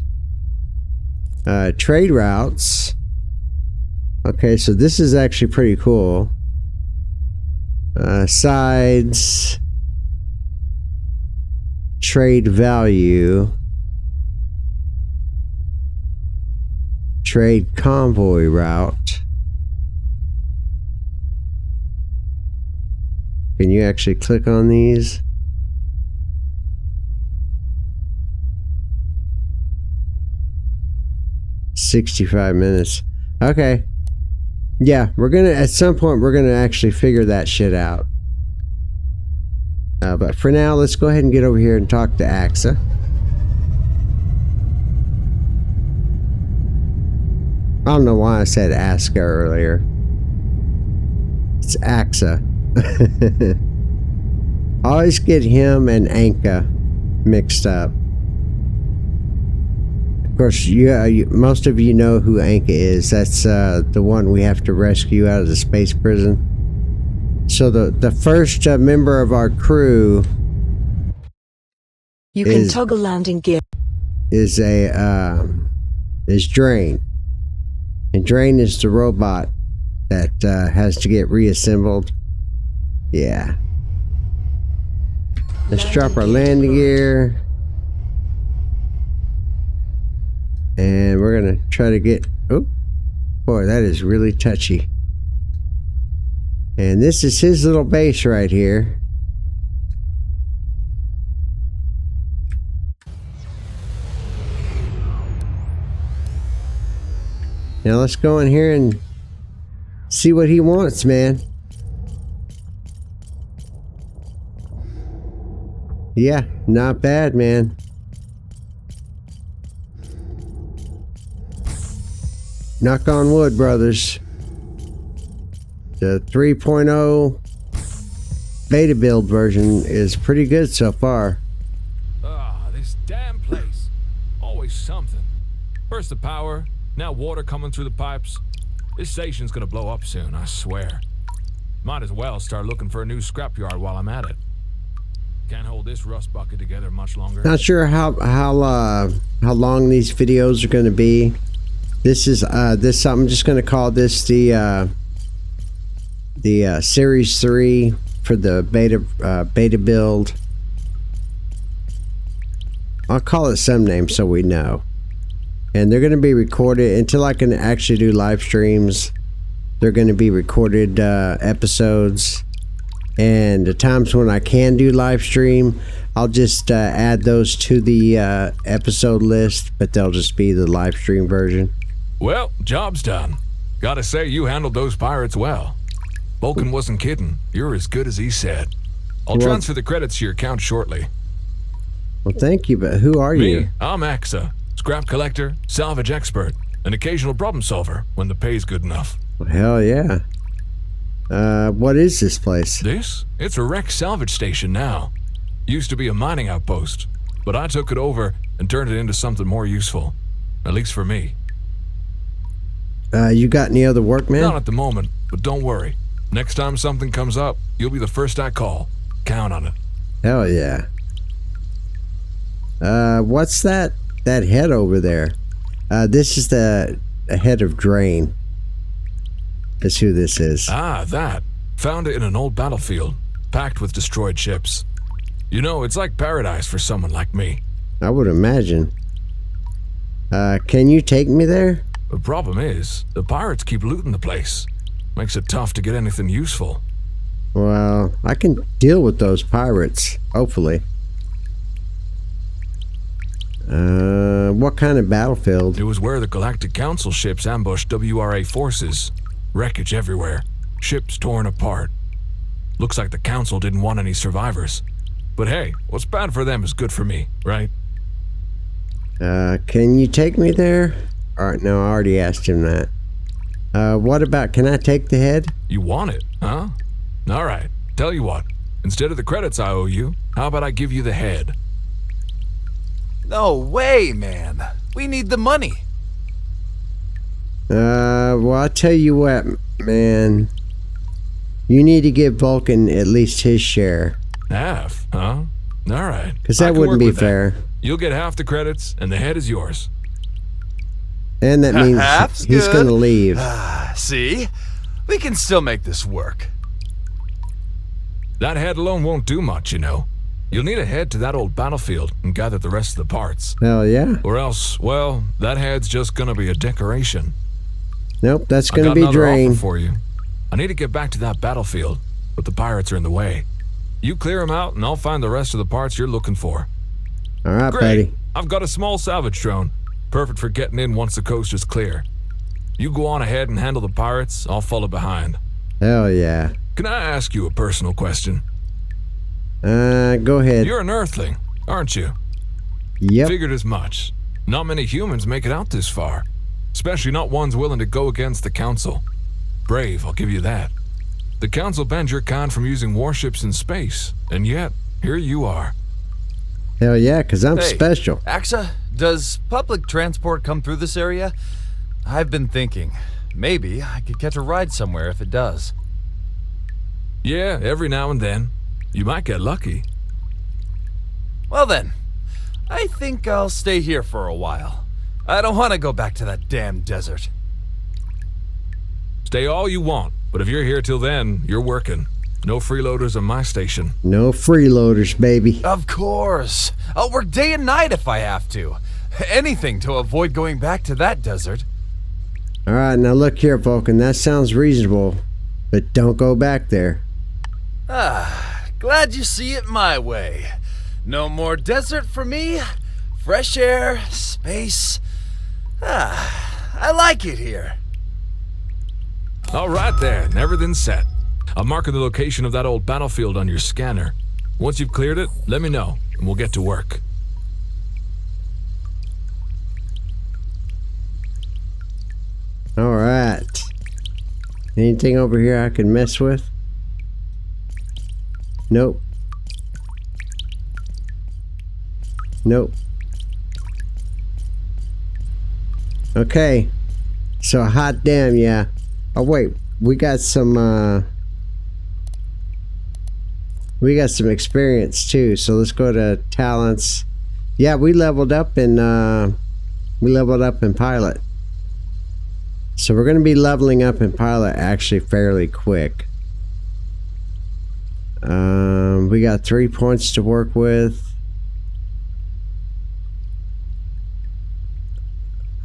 Trade routes. Okay, so this is actually pretty cool. Sides. Trade value. Trade convoy route. Can you actually click on these? $65. Okay. Yeah, we're gonna, at some point, we're gonna actually figure that shit out. But for now, let's go ahead and get over here and talk to AXA. I don't know why I said ASCA earlier. It's AXA. I always get him and Anka mixed up. Of course, most of you know who Anka is. That's the one we have to rescue out of the space prison. So the first member of our crew can toggle landing gear. Is Drain. And Drain is the robot that has to get reassembled. Yeah. Let's drop our landing gear. And we're gonna try to get... Oh, boy, that is really touchy. And this is his little base right here. Now let's go in here and see what he wants, man. Yeah, not bad, man. Knock on wood, brothers. The 3.0 beta build version is pretty good so far. This damn place. Always something. First the power, now water coming through the pipes. This station's gonna blow up soon, I swear. Might as well start looking for a new scrapyard while I'm at it. Can't hold this rust bucket together much longer. Not sure how long these videos are gonna be. This is I'm just gonna call this the series 3 for the beta build. I'll call it some name so we know. And they're gonna be recorded until I can actually do live streams. They're gonna be recorded episodes, and the times when I can do live stream, I'll just add those to the episode list, but they'll just be the live stream version. Well, job's done. Gotta say, you handled those pirates well. Vulcan wasn't kidding. You're as good as he said. I'll transfer the credits to your account shortly. Well, thank you, but who are you? Me, I'm AXA. Scrap collector, salvage expert, an occasional problem solver when the pay's good enough. Well, hell yeah. What is this place? It's a wrecked salvage station now. Used to be a mining outpost, but I took it over and turned it into something more useful. At least for me. You got any other work, man? Not at the moment, but don't worry. Next time something comes up, you'll be the first I call. Count on it. Hell yeah. What's that head over there? This is the head of Drain. That's who this is. Ah, that. Found it in an old battlefield, packed with destroyed ships. You know, it's like paradise for someone like me. I would imagine. Can you take me there? The problem is, the pirates keep looting the place. Makes it tough to get anything useful. Well, I can deal with those pirates, hopefully. What kind of battlefield? It was where the Galactic Council ships ambushed WRA forces. Wreckage everywhere. Ships torn apart. Looks like the Council didn't want any survivors. But hey, what's bad for them is good for me, right? Can you take me there? Alright, no, I already asked him that. What about, can I take the head? You want it, huh? Alright, tell you what. Instead of the credits I owe you, how about I give you the head? No way, man. We need the money. Well, I'll tell you what, man. You need to give Vulcan at least his share. Half, huh? Alright. Because that wouldn't be fair. You'll get half the credits, and the head is yours. And that means Half's he's good. going to leave. See? We can still make this work. That head alone won't do much, you know. You'll need a head to that old battlefield and gather the rest of the parts. Hell yeah. Or else, well, that head's just gonna be a decoration. Nope, that's I going got to be another Drain. offer for you. I need to get back to that battlefield, but the pirates are in the way. You clear them out, and I'll find the rest of the parts you're looking for. All right, Great. buddy. I've got a small salvage drone, perfect for getting in once the coast is clear. You go on ahead and handle the pirates, I'll follow behind. Hell yeah. Can I ask you a personal question? Go ahead. You're an Earthling, aren't you? Yep. Figured as much. Not many humans make it out this far, especially not ones willing to go against the Council. Brave, I'll give you that. The Council banned your kind from using warships in space, and yet, here you are. Hell yeah, because I'm Hey, special. Axa, does public transport come through this area? I've been thinking, maybe I could catch a ride somewhere if it does. Yeah, every now and then. You might get lucky. Well then, I think I'll stay here for a while. I don't want to go back to that damn desert. Stay all you want, but if you're here till then, you're working. No freeloaders on my station. No freeloaders, baby. Of course. I'll work day and night if I have to. Anything to avoid going back to that desert. All right, now look here, Vulcan. That sounds reasonable, but don't go back there. Glad you see it my way. No more desert for me. Fresh air, space. I like it here. All right then, everything's set. I'm marking the location of that old battlefield on your scanner. Once you've cleared it, let me know, and we'll get to work. All right. Anything over here I can mess with? Nope. Nope. Okay. So hot damn, yeah. Oh wait, we got some experience too. So let's go to talents. Yeah, we leveled up in pilot. So we're going to be leveling up in pilot actually fairly quick. We got 3 points to work with.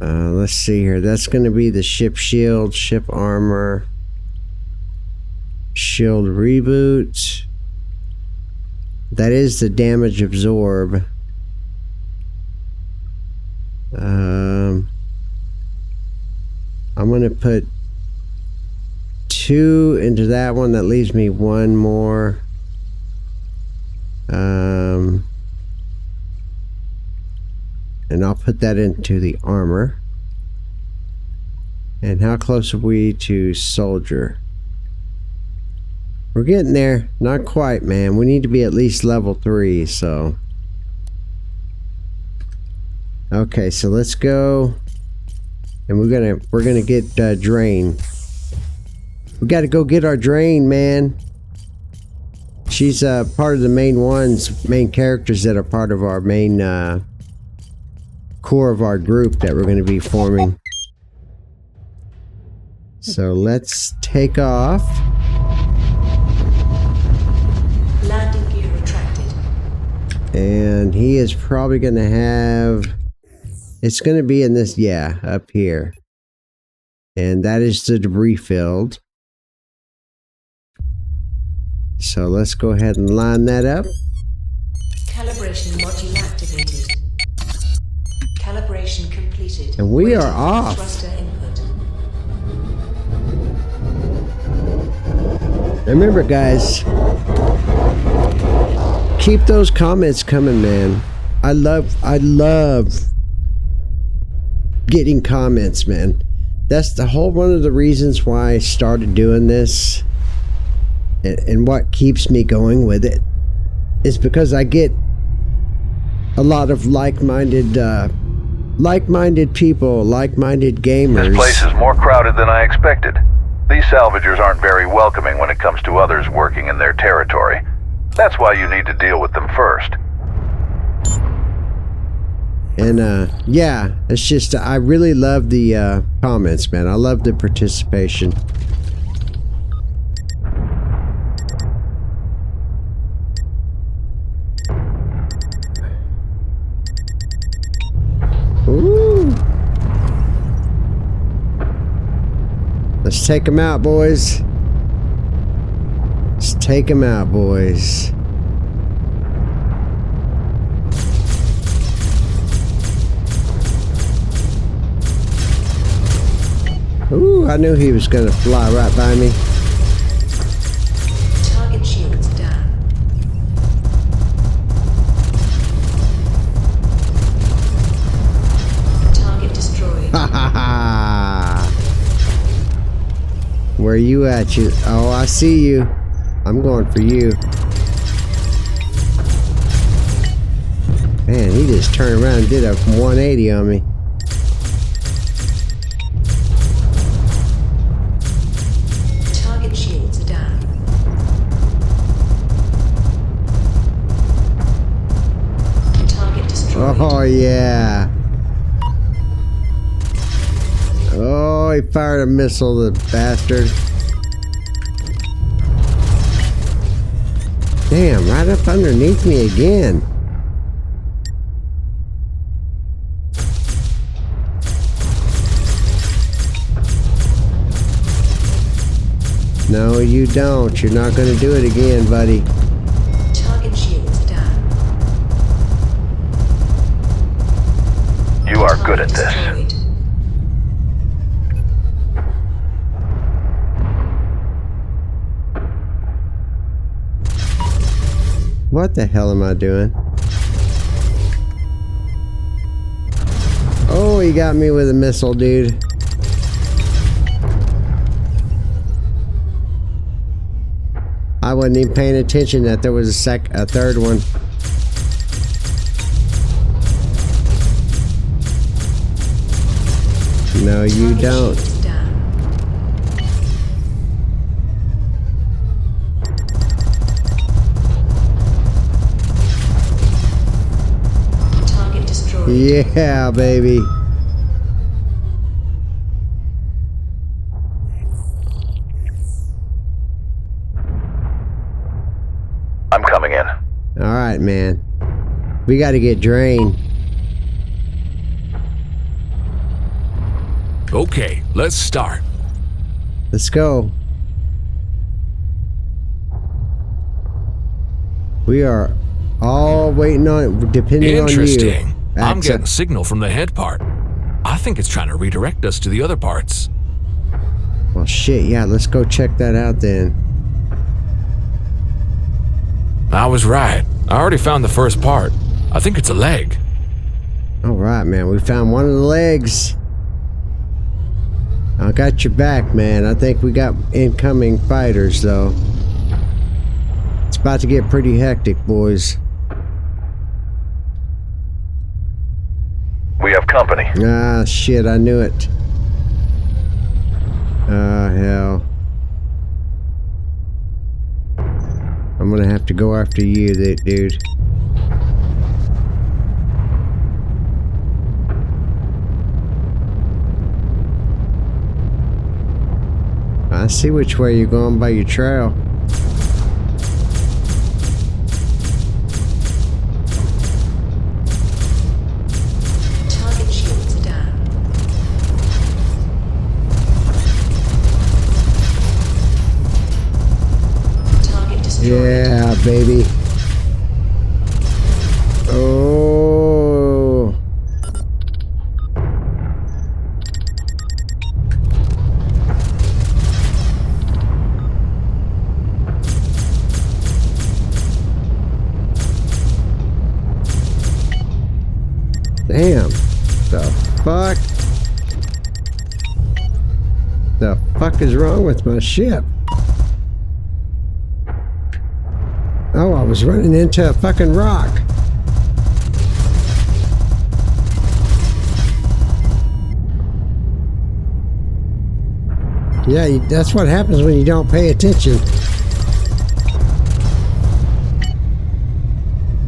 Let's see here. That's going to be the ship shield, ship armor, shield reboot. That is the damage absorb. I'm going to put 2 into that one. That leaves me 1 more. And I'll put that into the armor. And how close are we to soldier? We're getting there. Not quite, man. We need to be at least level 3, so. Okay, so let's go. And we're gonna get Drain. We gotta go get our Drain, man. She's part of the main characters that are part of our main core of our group that we're going to be forming. So let's take off. Landing gear retracted. And he is probably going to have... It's going to be in this, yeah, up here. And that is the debris field. So let's go ahead and line that up. Calibration module activated. Calibration completed. And we Waiting are for off. Thruster input. Remember, guys, keep those comments coming, man. I love getting comments, man. That's the whole one of the reasons why I started doing this, and what keeps me going with it is because I get a lot of like-minded people, like-minded gamers. This place is more crowded than I expected. These salvagers aren't very welcoming when it comes to others working in their territory. That's why you need to deal with them first. And yeah, it's just I really love the comments, man. I love the participation. Ooh. Let's take them out, boys. Let's take them out, boys. Ooh, I knew he was going to fly right by me. Target shields down. Target destroyed. Ha ha ha! Where you at, you? Oh, I see you. I'm going for you. Man, he just turned around and did a 180 on me. Target shields down. Target destroyed. Oh, yeah. Oh, he fired a missile, the bastard. Damn, right up underneath me again. No, you don't. You're not going to do it again, buddy. Target shields down. You are good at this. Destroyed. What the hell am I doing? Oh, he got me with a missile, dude. I wasn't even paying attention that there was a third one. No, you don't. Shields down. Target destroyed. Yeah, baby. I'm coming in. All right, man. We got to get drained. Okay, let's start. Let's go. We are all waiting on it, depending on you. Interesting. I'm That's getting a signal from the head part. I think it's trying to redirect us to the other parts. Well, shit, yeah, let's go check that out then. I was right. I already found the first part. I think it's a leg. All right, man, we found one of the legs. I got your back, man. I think we got incoming fighters, though. It's about to get pretty hectic, boys. We have company. Ah, shit, I knew it. Ah, hell. I'm gonna have to go after you, dude. I see which way you're going by your trail. Target shields are down. Target destroyed. Yeah, baby. Oh. Damn. The fuck? The fuck is wrong with my ship? Oh, I was running into a fucking rock. Yeah, that's what happens when you don't pay attention.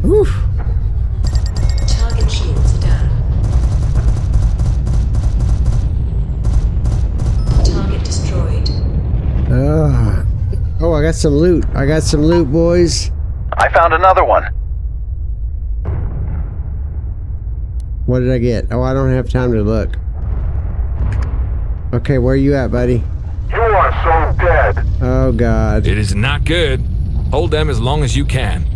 Oof. Target shields are down. Target destroyed. Oh, I got some loot. I got some loot, boys. I found another one. What did I get? Oh, I don't have time to look. Okay, where you at, buddy? You are so dead. Oh, God. It is not good. Hold them as long as you can.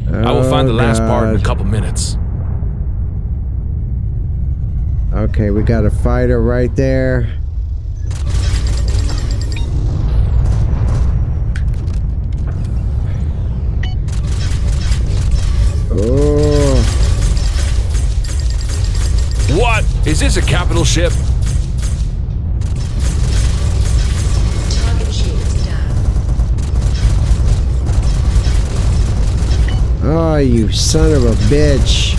I will find the last part in a couple minutes. Okay, we got a fighter right there. Oh. What? Is this a capital ship? Target shields are down. Oh, you son of a bitch.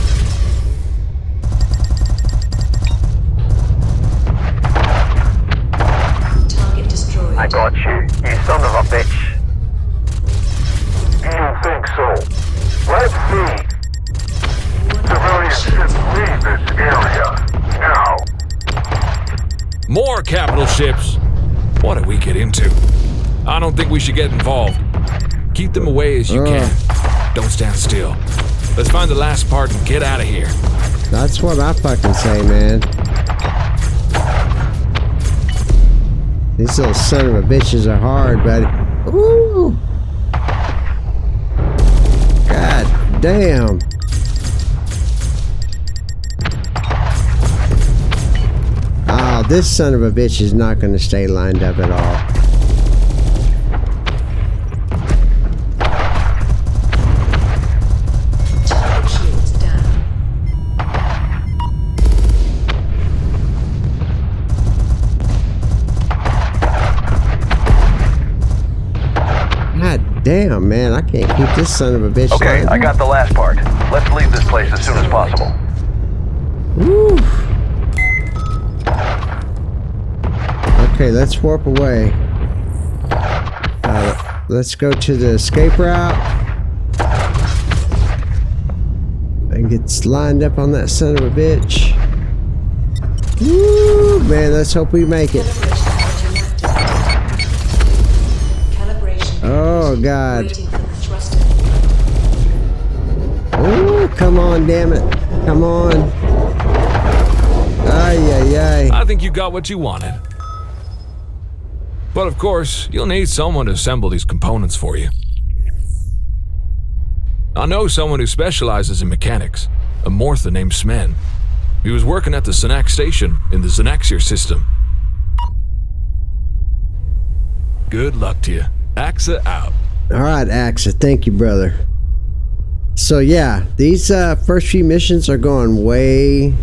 Target destroyed. I got you, you son of a bitch. You think so? Let's see. Civilians should leave this area now. More capital ships. What did we get into? I don't think we should get involved. Keep them away as you can. Don't stand still. Let's find the last part and get out of here. That's what I fucking say, man. These little son of a bitches are hard, buddy. Ooh. God damn. Oh, this son of a bitch is not going to stay lined up at all. Target shields are down. God damn, man. I can't keep this son of a bitch Okay, lined I up. got the last part. Let's leave this place as soon as possible. Woo. Okay, let's warp away. Let's go to the escape route and get lined up on that son of a bitch. Woo, man, let's hope we make it. Calibration. Oh, God. Waiting for the thruster. Ooh, come on, damn it. Come on. Ay, ay, ay. I think you got what you wanted. But of course, you'll need someone to assemble these components for you. I know someone who specializes in mechanics, a Mortha named Smen. He was working at the Synax station in the Synaxier system. Good luck to you. Axa out. All right, Axa. Thank you, brother. So, yeah, these first few missions are going way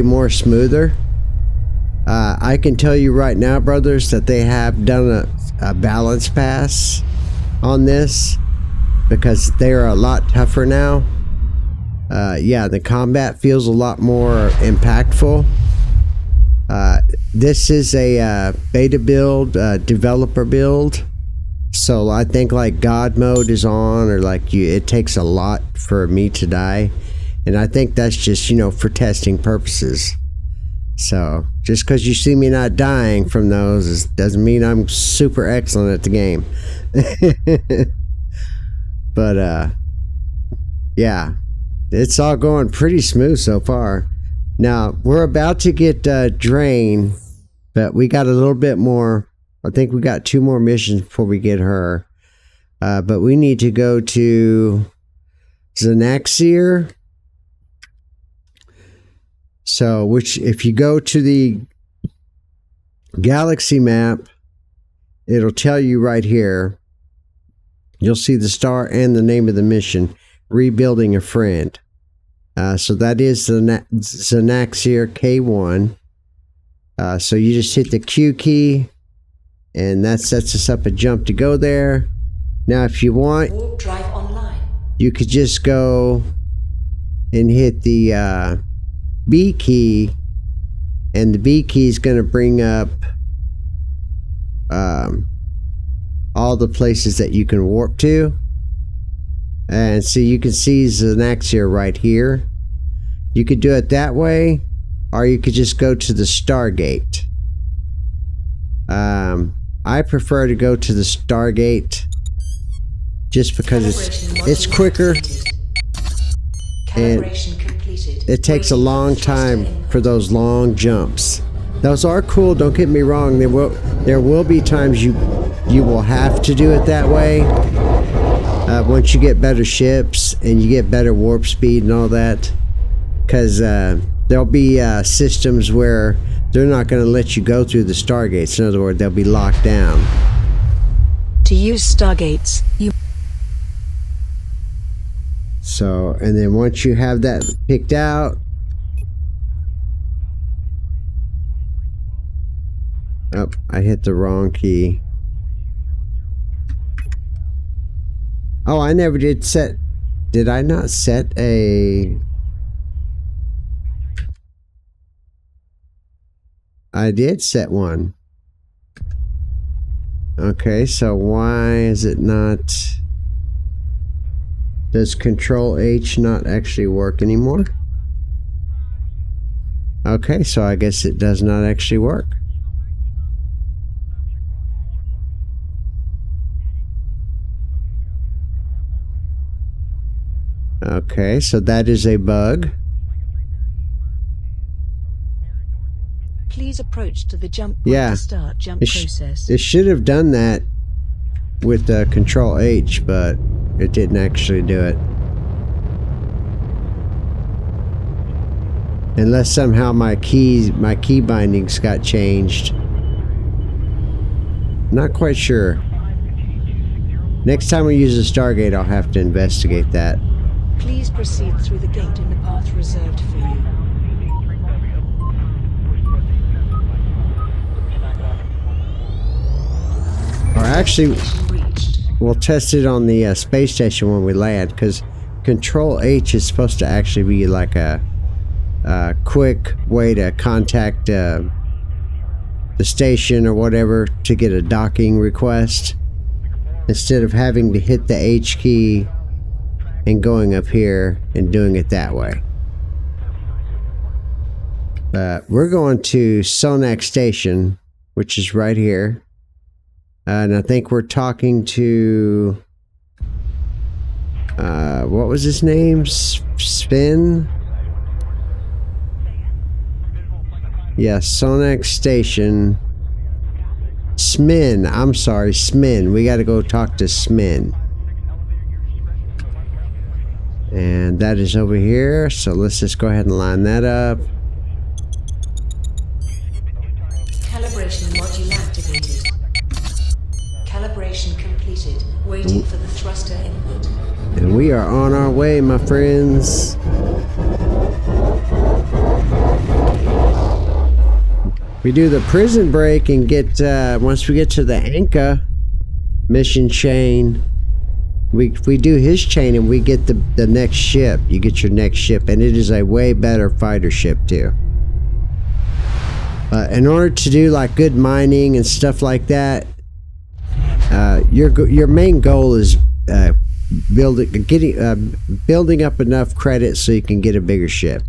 more smoother. I can tell you right now, brothers, that they have done a balance pass on this because they are a lot tougher now. Yeah, the combat feels a lot more impactful. This is a beta build, developer build. So I think like God mode is on, or like it takes a lot for me to die. And I think that's just, you know, for testing purposes. So just because you see me not dying from those doesn't mean I'm super excellent at the game. But yeah, it's all going pretty smooth so far. Now we're about to get Drain, but we got a little bit more. I think we got 2 more missions before we get her. But we need to go to Xanaxier. So, which if you go to the galaxy map, it'll tell you right here. You'll see the star and the name of the mission, Rebuilding a Friend. So that is the Xanaxier K1. So you just hit the Q key, and that sets us up a jump to go there. Now, if you want, Warp drive online. you could just go and hit the B key, and the B key is going to bring up all the places that you can warp to. And so you can see Xanaxier right here. You could do it that way, or you could just go to the Stargate. I prefer to go to the Stargate just because it's quicker. And it takes a long time for those long jumps. Those are cool, don't get me wrong. There will be times you will have to do it that way. Once you get better ships and you get better warp speed and all that. Because there'll be systems where they're not going to let you go through the Stargates. In other words, they'll be locked down. To use Stargates, you... So, and then once you have that picked out, oh, I hit the wrong key. Oh, I never did set, did I not set a... I did set one. Okay, so why is it not... Does Control H not actually work anymore? Okay, so I guess it does not actually work. Okay, so that is a bug. Please approach to the jump point Yeah, to start jump process. it should have done that with Control H, but it didn't actually do it. Unless somehow my key bindings got changed. Not quite sure. Next time we use a Stargate, I'll have to investigate that. Please proceed through the gate in the path reserved for you. Or actually, Reached. we'll test it on the space station when we land, because Control H is supposed to actually be like a quick way to contact the station or whatever to get a docking request, instead of having to hit the H key and going up here and doing it that way. We're going to Sonac Station, which is right here. And I think we're talking to... what was his name? Spin? Yeah, Sonac Station. Smin. I'm sorry, Smin. We got to go talk to Smin. And that is over here. So let's just go ahead and line that up. Calibration module activated. Calibration completed. Waiting for the thruster input. And we are on our way, my friends. We do the prison break and get, once we get to the Anka mission chain, we do his chain and we get the next ship. You get your next ship, and it is a way better fighter ship too. In order to do like good mining and stuff like that, your main goal is building up enough credit so you can get a bigger ship.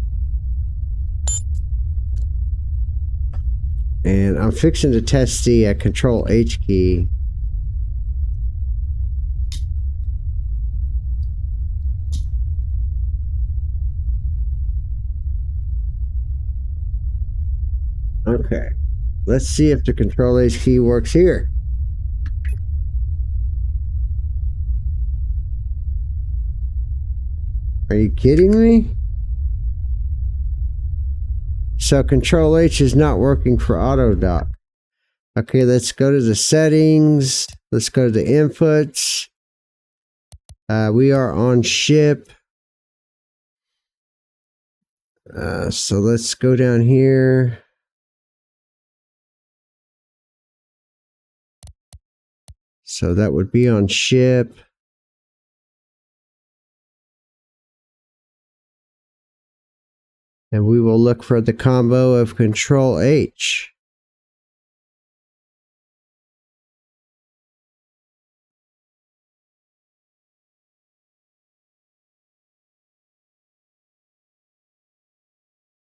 And I'm fixing to test the Control H key. Okay, let's see if the Control H key works here. Are you kidding me? So Control H is not working for auto dock. Okay, let's go to the settings. Let's go to the inputs. We are on ship. So let's go down here. So that would be on ship. And we will look for the combo of Control H.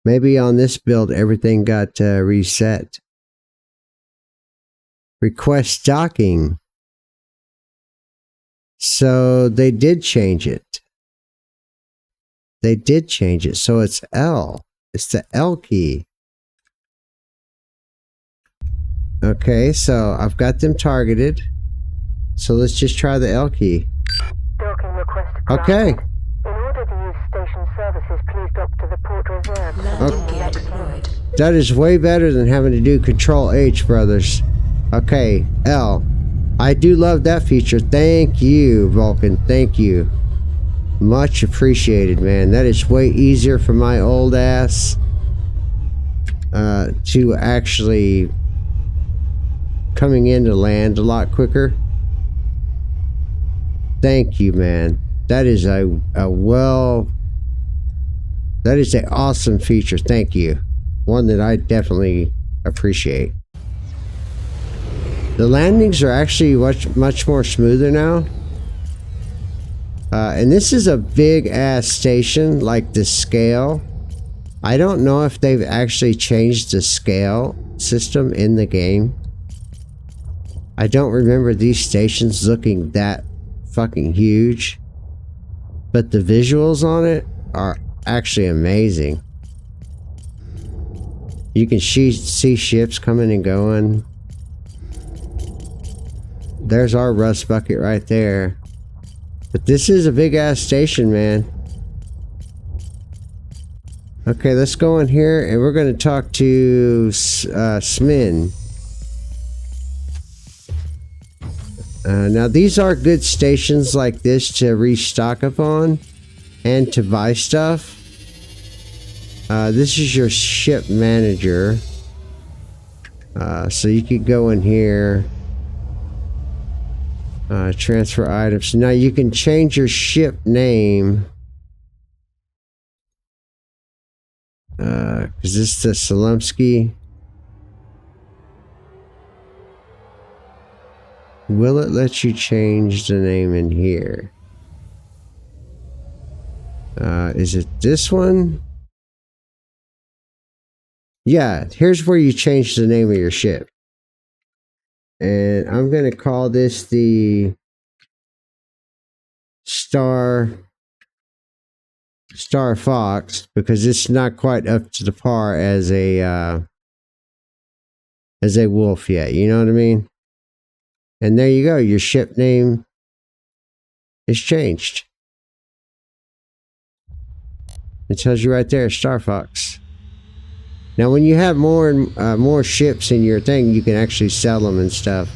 Maybe on this build everything got reset. Request docking. So they did change it. They did change it. So it's L. It's the L key. Okay, so I've got them targeted. So let's just try the L key. Docking request Okay. granted. In order to use station services, please dock to the port reserve. Landing gear deployed. That is way better than having to do Control H, brothers. Okay, L. I do love that feature. Thank you, Vulcan. Thank you. Much appreciated, man. That is way easier for my old ass to actually coming into land a lot quicker. Thank you, man. That is that is an awesome feature. Thank you. One that I definitely appreciate. The landings are actually much more smoother now. And this is a big ass station, like the scale. I don't know if they've actually changed the scale system in the game. I don't remember these stations looking that fucking huge. But the visuals on it are actually amazing. You can see ships coming and going. There's our rust bucket right there. But this is a big ass station, man. Okay, let's go in here and we're going to talk to Smin. Now these are good stations like this to restock up on and to buy stuff. This is your ship manager. So you could go in here. Transfer items. Now you can change your ship name. Is this the Solomsky? Will it let you change the name in here? Is it this one? Yeah, here's where you change the name of your ship. And I'm going to call this the Star Fox because it's not quite up to the par as a wolf yet. You know what I mean? And there you go. Your ship name is changed. It tells you right there, Star Fox. Now, when you have more and more ships in your thing, you can actually sell them and stuff.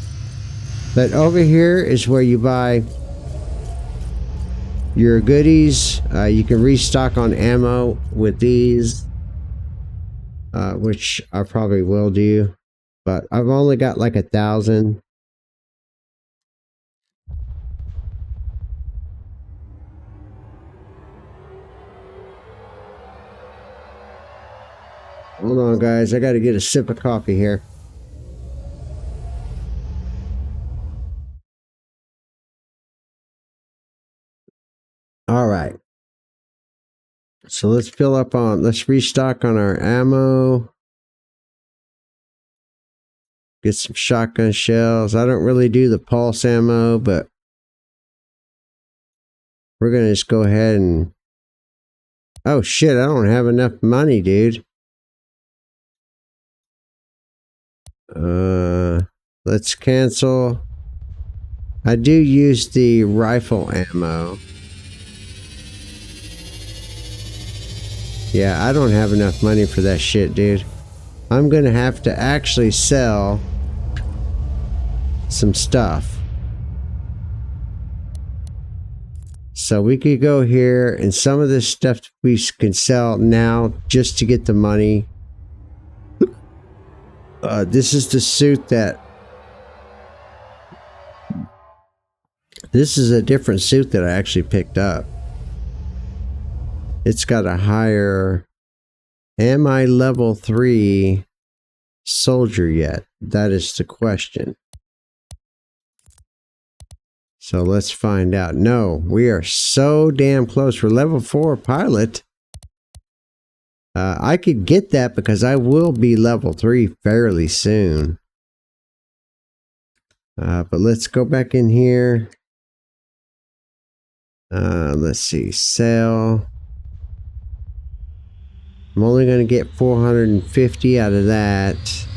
But over here is where you buy your goodies. You can restock on ammo with these, which I probably will do. But I've only got like 1,000. Hold on, guys. I got to get a sip of coffee here. All right. So let's let's restock on our ammo. Get some shotgun shells. I don't really do the pulse ammo, but we're going to just go ahead and... Oh shit, I don't have enough money, dude. Let's cancel. I do use the rifle ammo. Yeah, I don't have enough money for that shit, dude. I'm gonna have to actually sell some stuff. So we could go here, and some of this stuff we can sell now just to get the money. This is the suit that... This is a different suit that I actually picked up. It's got a higher... Am I level 3 soldier yet? That is the question. So let's find out. No, we are so damn close. We're level 4 pilot. I could get that because I will be level 3 fairly soon. But let's go back in here. Let's see. Sell. I'm only going to get 450 out of that.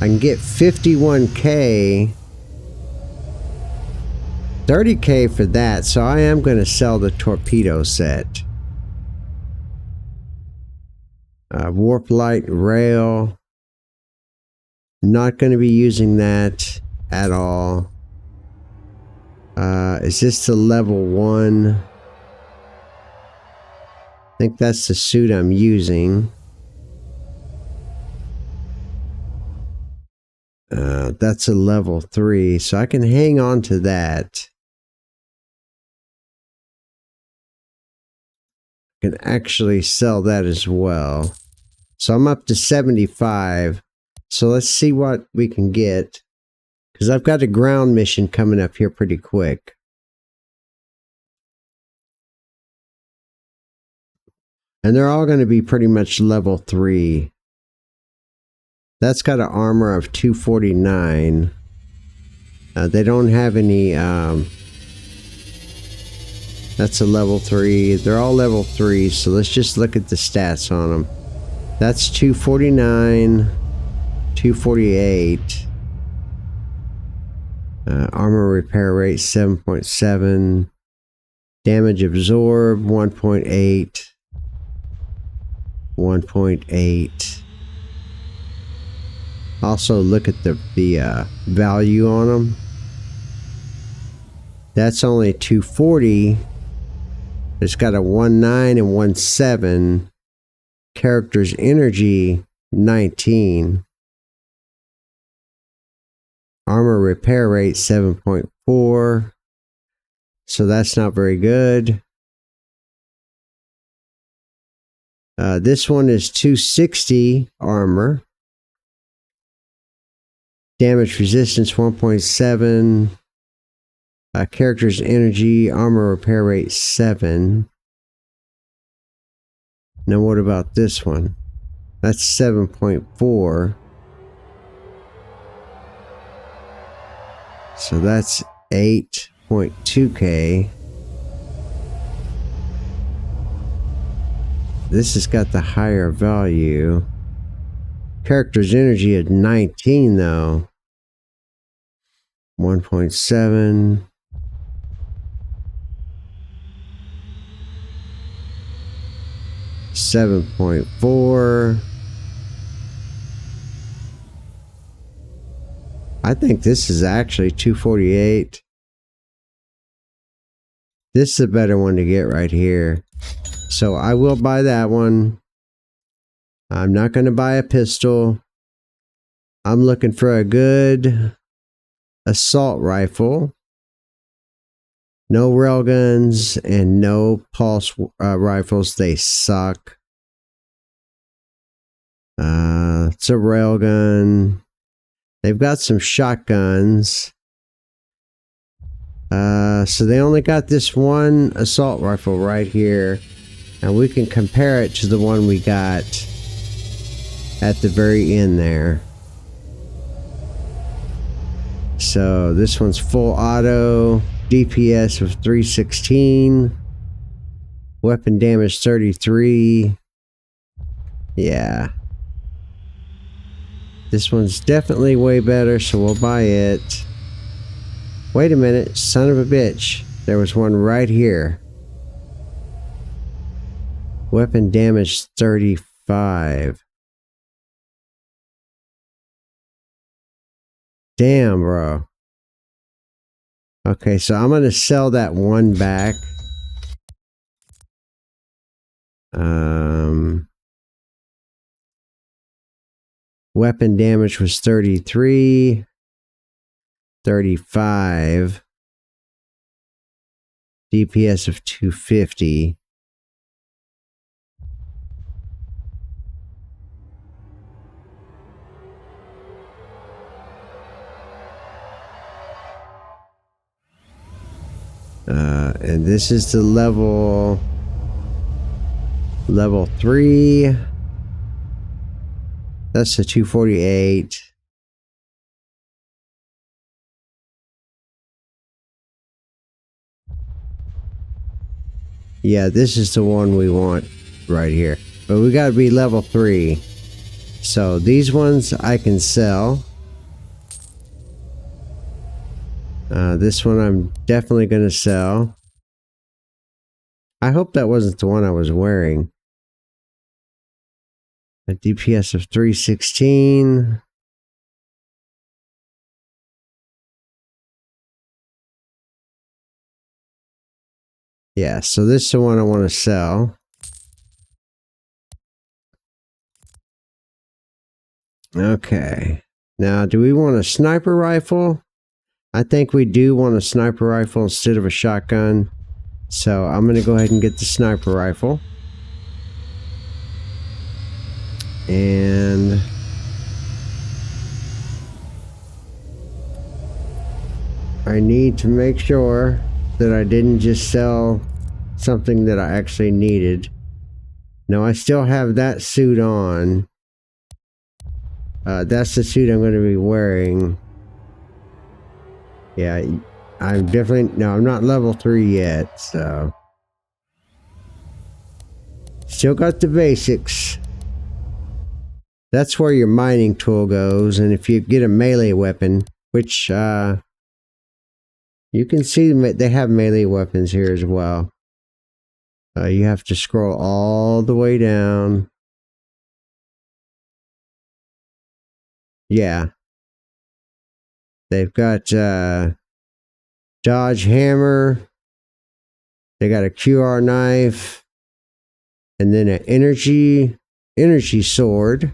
I can get 51k. 30k for that, so I am going to sell the torpedo set. Warp light rail. Not going to be using that at all. Is this the level 1? I think that's the suit I'm using. That's a level 3, so I can hang on to that. I can actually sell that as well. So I'm up to 75. So let's see what we can get. Because I've got a ground mission coming up here pretty quick. And they're all going to be pretty much level 3. That's got an armor of 249. They don't have any... that's a level 3. They're all level 3, so let's just look at the stats on them. That's 249, 248. Armor repair rate 7.7. Damage absorbed 1.8. 1.8. Also look at the value on them. That's only 240. It's got a 1.9 and 1.7. Character's energy 19. Armor repair rate 7.4. So that's not very good. This one is 260 armor. Damage resistance 1.7. Character's energy, armor repair rate 7. Now what about this one? That's 7.4. So that's 8.2k. This has got the higher value. Character's energy at 19 though. 1.7. 7.4. I think this is actually 248. This is a better one to get right here. So I will buy that one. I'm not going to buy a pistol. I'm looking for a good assault rifle. No railguns and no pulse rifles. They suck. It's a railgun. They've got some shotguns. So they only got this one assault rifle right here, and we can compare it to the one we got at the very end there. So this one's full auto, DPS of 316, weapon damage 33. Yeah. This one's definitely way better, so we'll buy it. Wait a minute, son of a bitch. There was one right here. Weapon damage 35. Damn, bro. Okay, so I'm gonna sell that one back. Weapon damage was 33. 35. DPS of 250. And this is the level 3. That's the 248. Yeah, this is the one we want right here. But we gotta be level 3. So these ones I can sell. This one I'm definitely gonna sell. I hope that wasn't the one I was wearing. A DPS of 316. Yeah, so this is the one I want to sell. Okay. Now, do we want a sniper rifle? I think we do want a sniper rifle instead of a shotgun. So I'm going to go ahead and get the sniper rifle. And I need to make sure that I didn't just sell something that I actually needed. No, I still have that suit on. That's the suit I'm going to be wearing. Yeah, I'm definitely... No, I'm not level 3 yet, so... Still got the basics. That's where your mining tool goes, and if you get a melee weapon, which, you can see they have melee weapons here as well. You have to scroll all the way down. Yeah. They've got dodge hammer. They got a QR knife. And then an energy sword.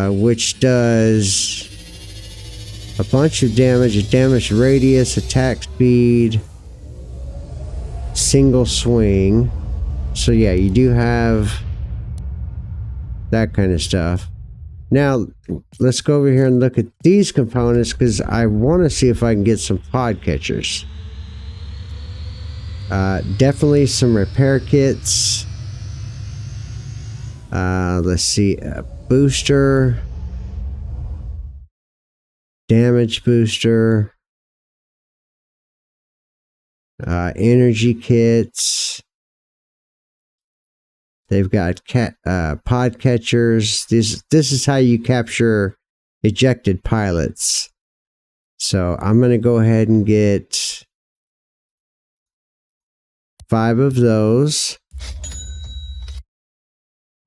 Which does a bunch of damage, a damage radius, attack speed, single swing. So yeah, you do have that kind of stuff. Now, let's go over here and look at these components because I want to see if I can get some pod catchers. Definitely some repair kits. Let's see, a booster. Damage booster. Energy kits. They've got pod catchers. This is how you capture ejected pilots. So I'm going to go ahead and get 5 of those.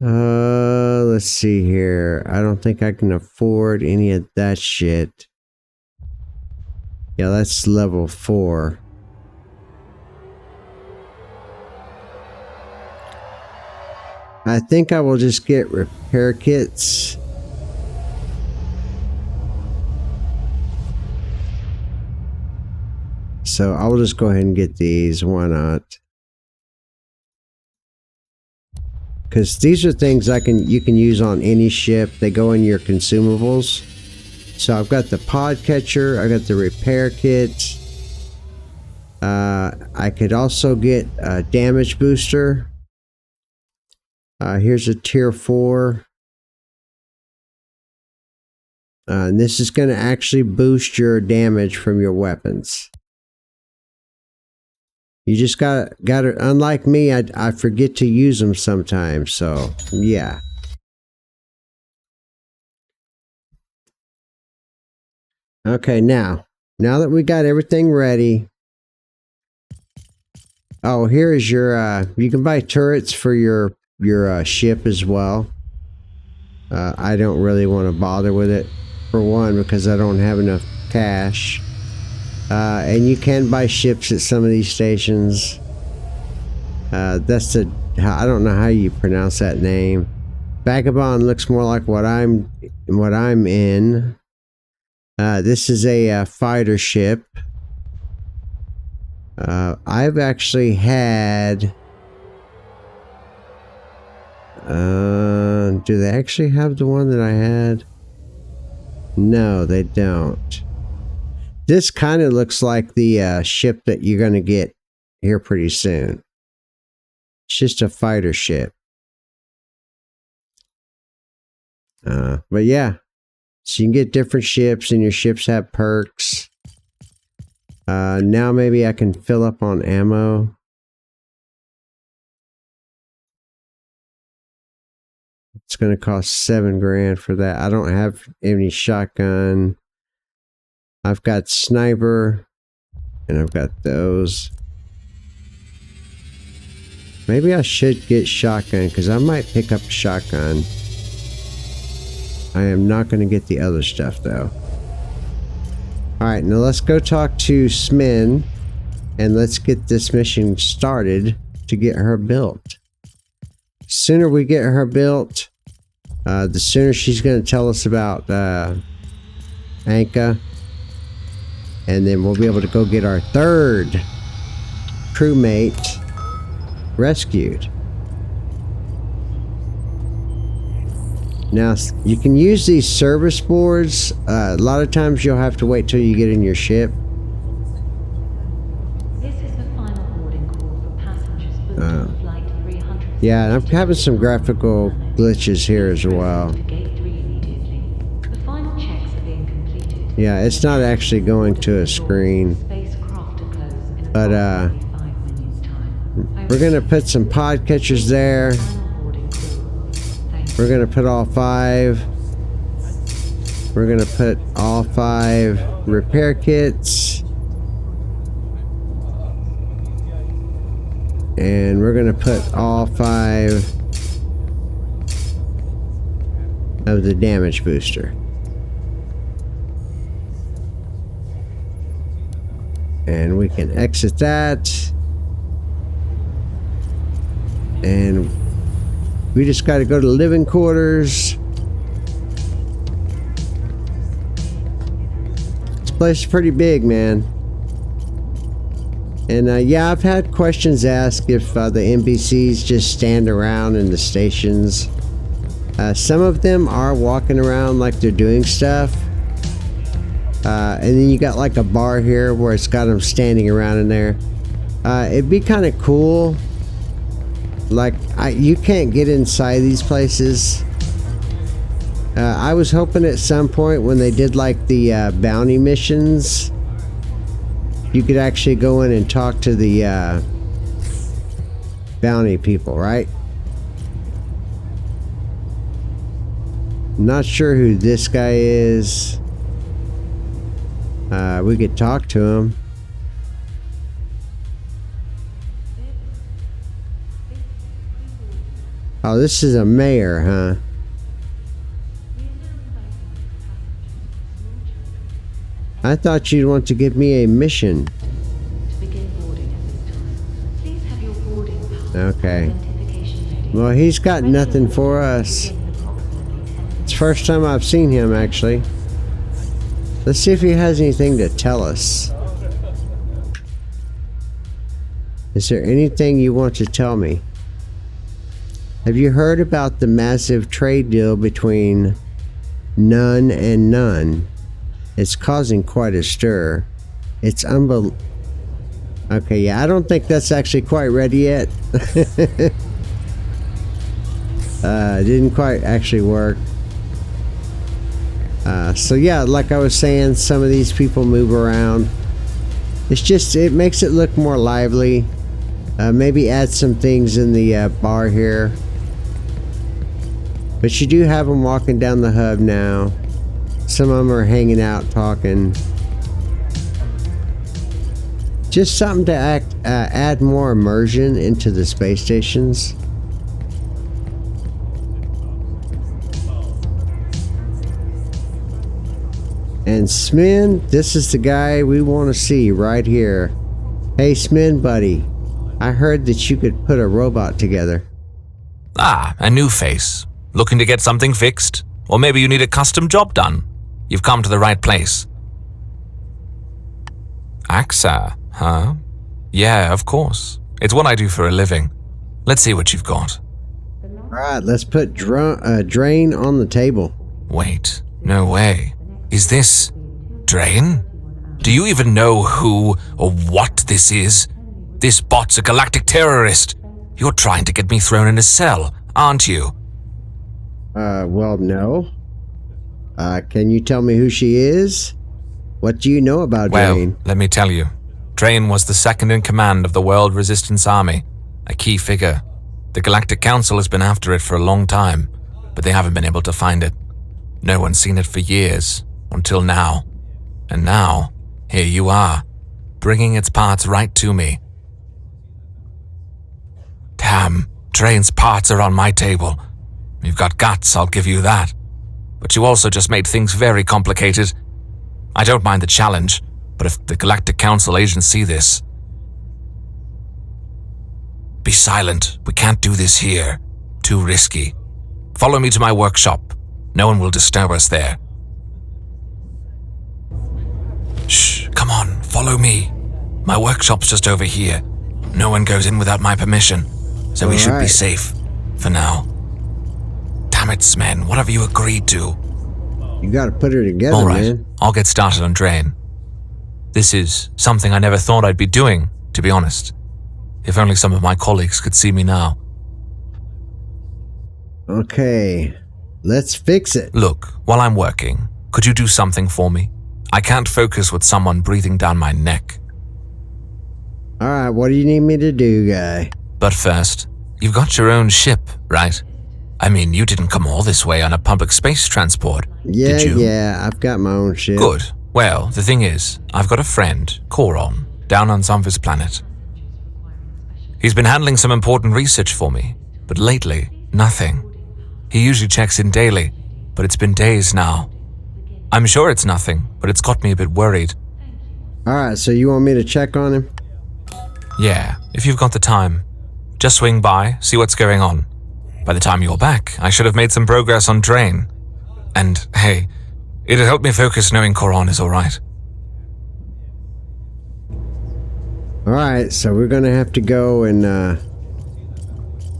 Let's see here. I don't think I can afford any of that shit. Yeah, that's level 4. I think I will just get repair kits. So I'll just go ahead and get these. Why not? Because these are things you can use on any ship. They go in your consumables. So I've got the pod catcher, I got the repair kit. I could also get a damage booster. Here's a tier 4. And this is going to actually boost your damage from your weapons. You just got to, unlike me, I forget to use them sometimes. So, yeah. Okay, now that we got everything ready. Oh, here is your, you can buy turrets for your ship as well. I don't really want to bother with it. For one, because I don't have enough cash. And you can buy ships at some of these stations. That's the, I don't know how you pronounce that name. Vagabond looks more like what I'm in. This is a fighter ship. I've actually had. Do they actually have the one that I had? No, they don't. This kind of looks like the ship that you're going to get here pretty soon. It's just a fighter ship. But yeah, so you can get different ships and your ships have perks. Now maybe I can fill up on ammo. It's going to cost $7 grand for that. I don't have any shotgun. I've got sniper, and I've got those. Maybe I should get shotgun, because I might pick up a shotgun. I am not going to get the other stuff, though. Alright, now let's go talk to Smin, and let's get this mission started to get her built. The sooner we get her built, the sooner she's going to tell us about Anka. And then we'll be able to go get our 3rd crewmate rescued. Now, you can use these service boards. A lot of times you'll have to wait till you get in your ship. This is the final boarding call for passengers booked on flight 300. Yeah, and I'm having some graphical glitches here as well. Yeah, it's not actually going to a screen. But we're going to put some pod catchers there. We're going to put all 5. We're going to put all 5 repair kits. And we're going to put all 5 of the damage booster. And we can exit that. And we just got to go to living quarters. This place is pretty big, man. And yeah, I've had questions asked if the NPCs just stand around in the stations. Some of them are walking around like they're doing stuff. And then you got like a bar here where it's got them standing around in there. It'd be kind of cool. Like, you can't get inside these places. I was hoping at some point when they did like the bounty missions, you could actually go in and talk to the bounty people, right? Not sure who this guy is. We could talk to him. Oh, this is a mayor, huh? I thought you'd want to give me a mission. Okay. Well, he's got nothing for us. It's the first time I've seen him, actually. Let's see if he has anything to tell us. Is there anything you want to tell me? Have you heard about the massive trade deal between None and None? It's causing quite a stir. It's unbelievable. Okay, yeah, I don't think that's actually quite ready yet. Didn't quite actually work. So yeah, like I was saying, some of these people move around. It's just, it makes it look more lively. Maybe add some things in the bar here. But you do have them walking down the hub now. Some of them are hanging out talking. Just something to add more immersion into the space stations. And Smin, this is the guy we want to see right here. Hey Smin, buddy. I heard that you could put a robot together. Ah, a new face. Looking to get something fixed? Or maybe you need a custom job done? You've come to the right place. AXA, huh? Yeah, of course. It's what I do for a living. Let's see what you've got. Alright, let's put drain on the table. Wait, no way. Is this Drain? Do you even know who or what this is? This bot's a galactic terrorist. You're trying to get me thrown in a cell, aren't you? Well, no. Can you tell me who she is? What do you know about Drain? Well, let me tell you. Drain was the second in command of the World Resistance Army, a key figure. The Galactic Council has been after it for a long time, but they haven't been able to find it. No one's seen it for years, until now. And now, here you are, bringing its parts right to me. Damn, Drain's parts are on my table. You've got guts, I'll give you that. But you also just made things very complicated. I don't mind the challenge, but if the Galactic Council agents see this... Be silent. We can't do this here. Too risky. Follow me to my workshop. No one will disturb us there. Shh, come on, follow me. My workshop's just over here. No one goes in without my permission, so we should be safe. For now. Damn it, Smen, what have you agreed to? You gotta put her together, All right, man. I'll get started on Drain. This is something I never thought I'd be doing, to be honest. If only some of my colleagues could see me now. Okay, let's fix it. Look, while I'm working, could you do something for me? I can't focus with someone breathing down my neck. Alright, what do you need me to do, guy? But first, you've got your own ship, right? I mean, you didn't come all this way on a public space transport, did you? Yeah, I've got my own ship. Good. Well, the thing is, I've got a friend, Coron, down on Zomva's planet. He's been handling some important research for me, but lately, nothing. He usually checks in daily, but it's been days now. I'm sure it's nothing, but it's got me a bit worried. Alright, so you want me to check on him? Yeah, if you've got the time. Just swing by, see what's going on. By the time you're back, I should have made some progress on Drain. And, hey, it'd help me focus knowing Coron is alright. Alright, so we're gonna have to go and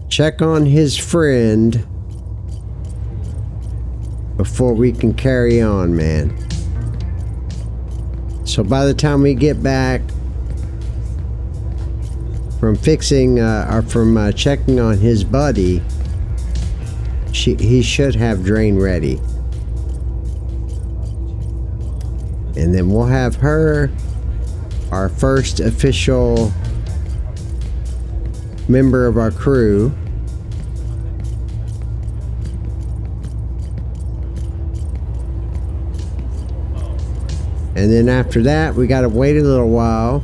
check on his friend before we can carry on, man. So by the time we get back from fixing or from checking on his buddy, he should have Drain ready. And then we'll have her, our first official member of our crew. And then after that, we gotta wait a little while.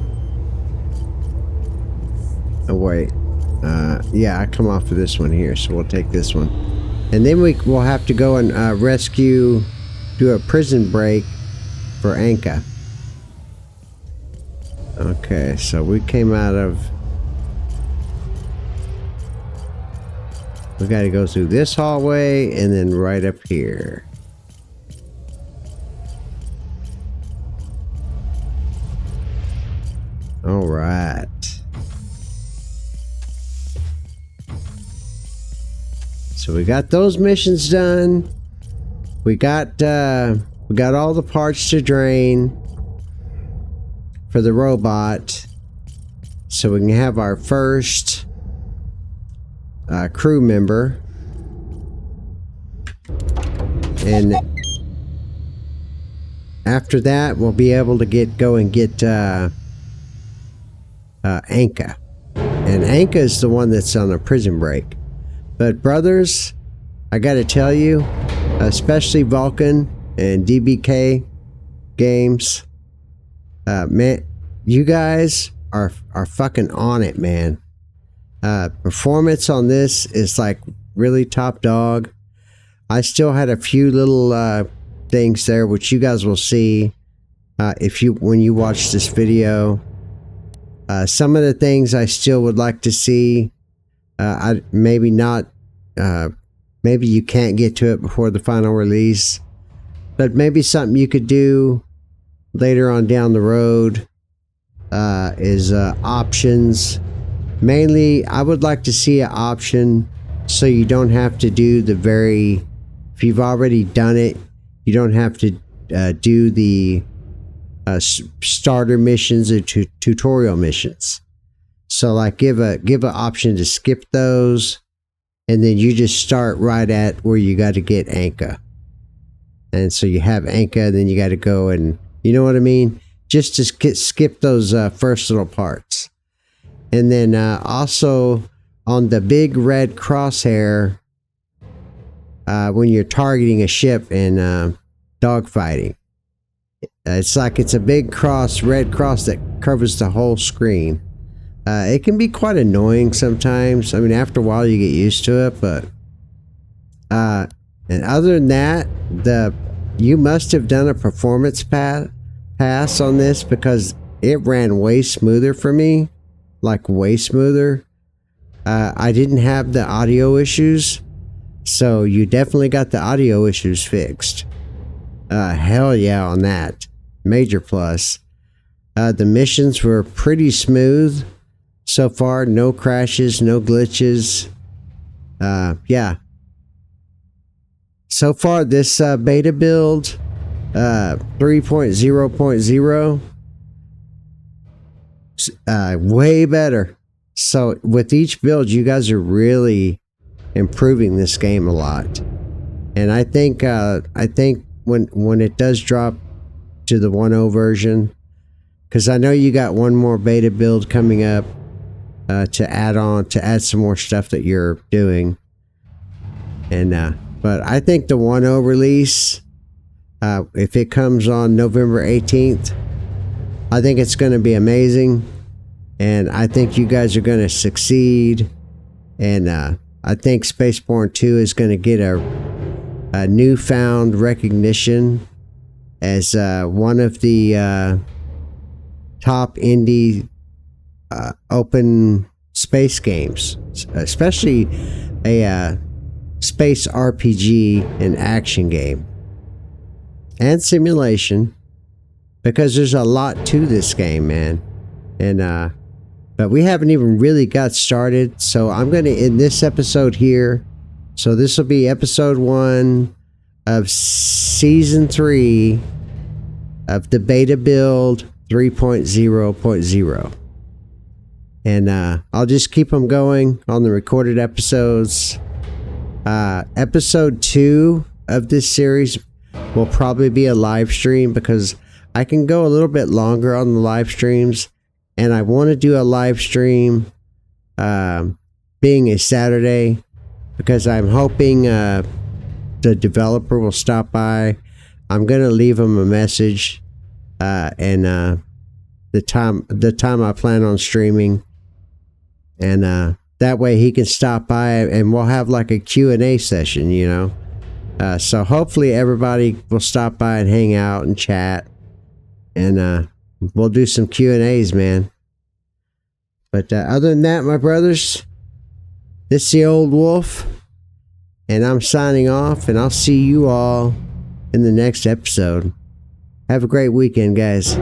Oh wait, yeah, I come off of this one here, so we'll take this one. And then we'll have to go and do a prison break for Anka. Okay, so we came out of... We gotta go through this hallway and then right up here. All right. So we got those missions done. We got We got all the parts to drain for the robot, so we can have our first crew member. And after that, we'll be able to go and get Anka. And Anka is the one that's on a prison break. But brothers, I gotta tell you, especially Vulcan and DBK games, man, you guys are fucking on it, man. Performance on this is like really top dog. I still had a few little things there, which you guys will see when you watch this video. Some of the things I still would like to see. Maybe not. Maybe you can't get to it before the final release, but maybe something you could do later on down the road is options. Mainly, I would like to see an option so you don't have to do if you've already done it, you don't have to do the starter missions or tutorial missions. So like give an option to skip those, and then you just start right at where you got to get Anka. And so you have Anka, and then you got to go and, you know what I mean? Just to skip those first little parts. And then also on the big red crosshair, when you're targeting a ship and dogfighting, it's a big red cross that covers the whole screen. It can be quite annoying sometimes. I mean, after a while you get used to it, but and other than that, you must have done a performance pass on this, because it ran way smoother for me, like way smoother. I didn't have the audio issues, so you definitely got the audio issues fixed. Hell yeah on that. Major plus. The missions were pretty smooth so far. No crashes, no glitches. Yeah. So far, this beta build, 3.0.0, way better. So with each build, you guys are really improving this game a lot. And I think when it does drop to the 1.0 version, because I know you got one more beta build coming up to add some more stuff that you're doing. And but I think the 1.0 release, if it comes on November 18th, I think it's going to be amazing, and I think you guys are going to succeed. And I think SpaceBourne 2 is going to get a newfound recognition as one of the top indie open space games, especially a space RPG and action game and simulation, because there's a lot to this game, man. And but we haven't even really got started, so I'm going to end this episode here. So this will be episode 1 of season 3 of the beta build 3.0.0. And I'll just keep them going on the recorded episodes. Episode 2 of this series will probably be a live stream, because I can go a little bit longer on the live streams, and I want to do a live stream being a Saturday, because I'm hoping the developer will stop by. I'm going to leave him a message and the time I plan on streaming, and that way he can stop by and we'll have like a Q&A session, you know. So hopefully everybody will stop by and hang out and chat, and we'll do some Q&As, man. But other than that, my brothers, this is the Old Wolf, and I'm signing off, and I'll see you all in the next episode. Have a great weekend, guys.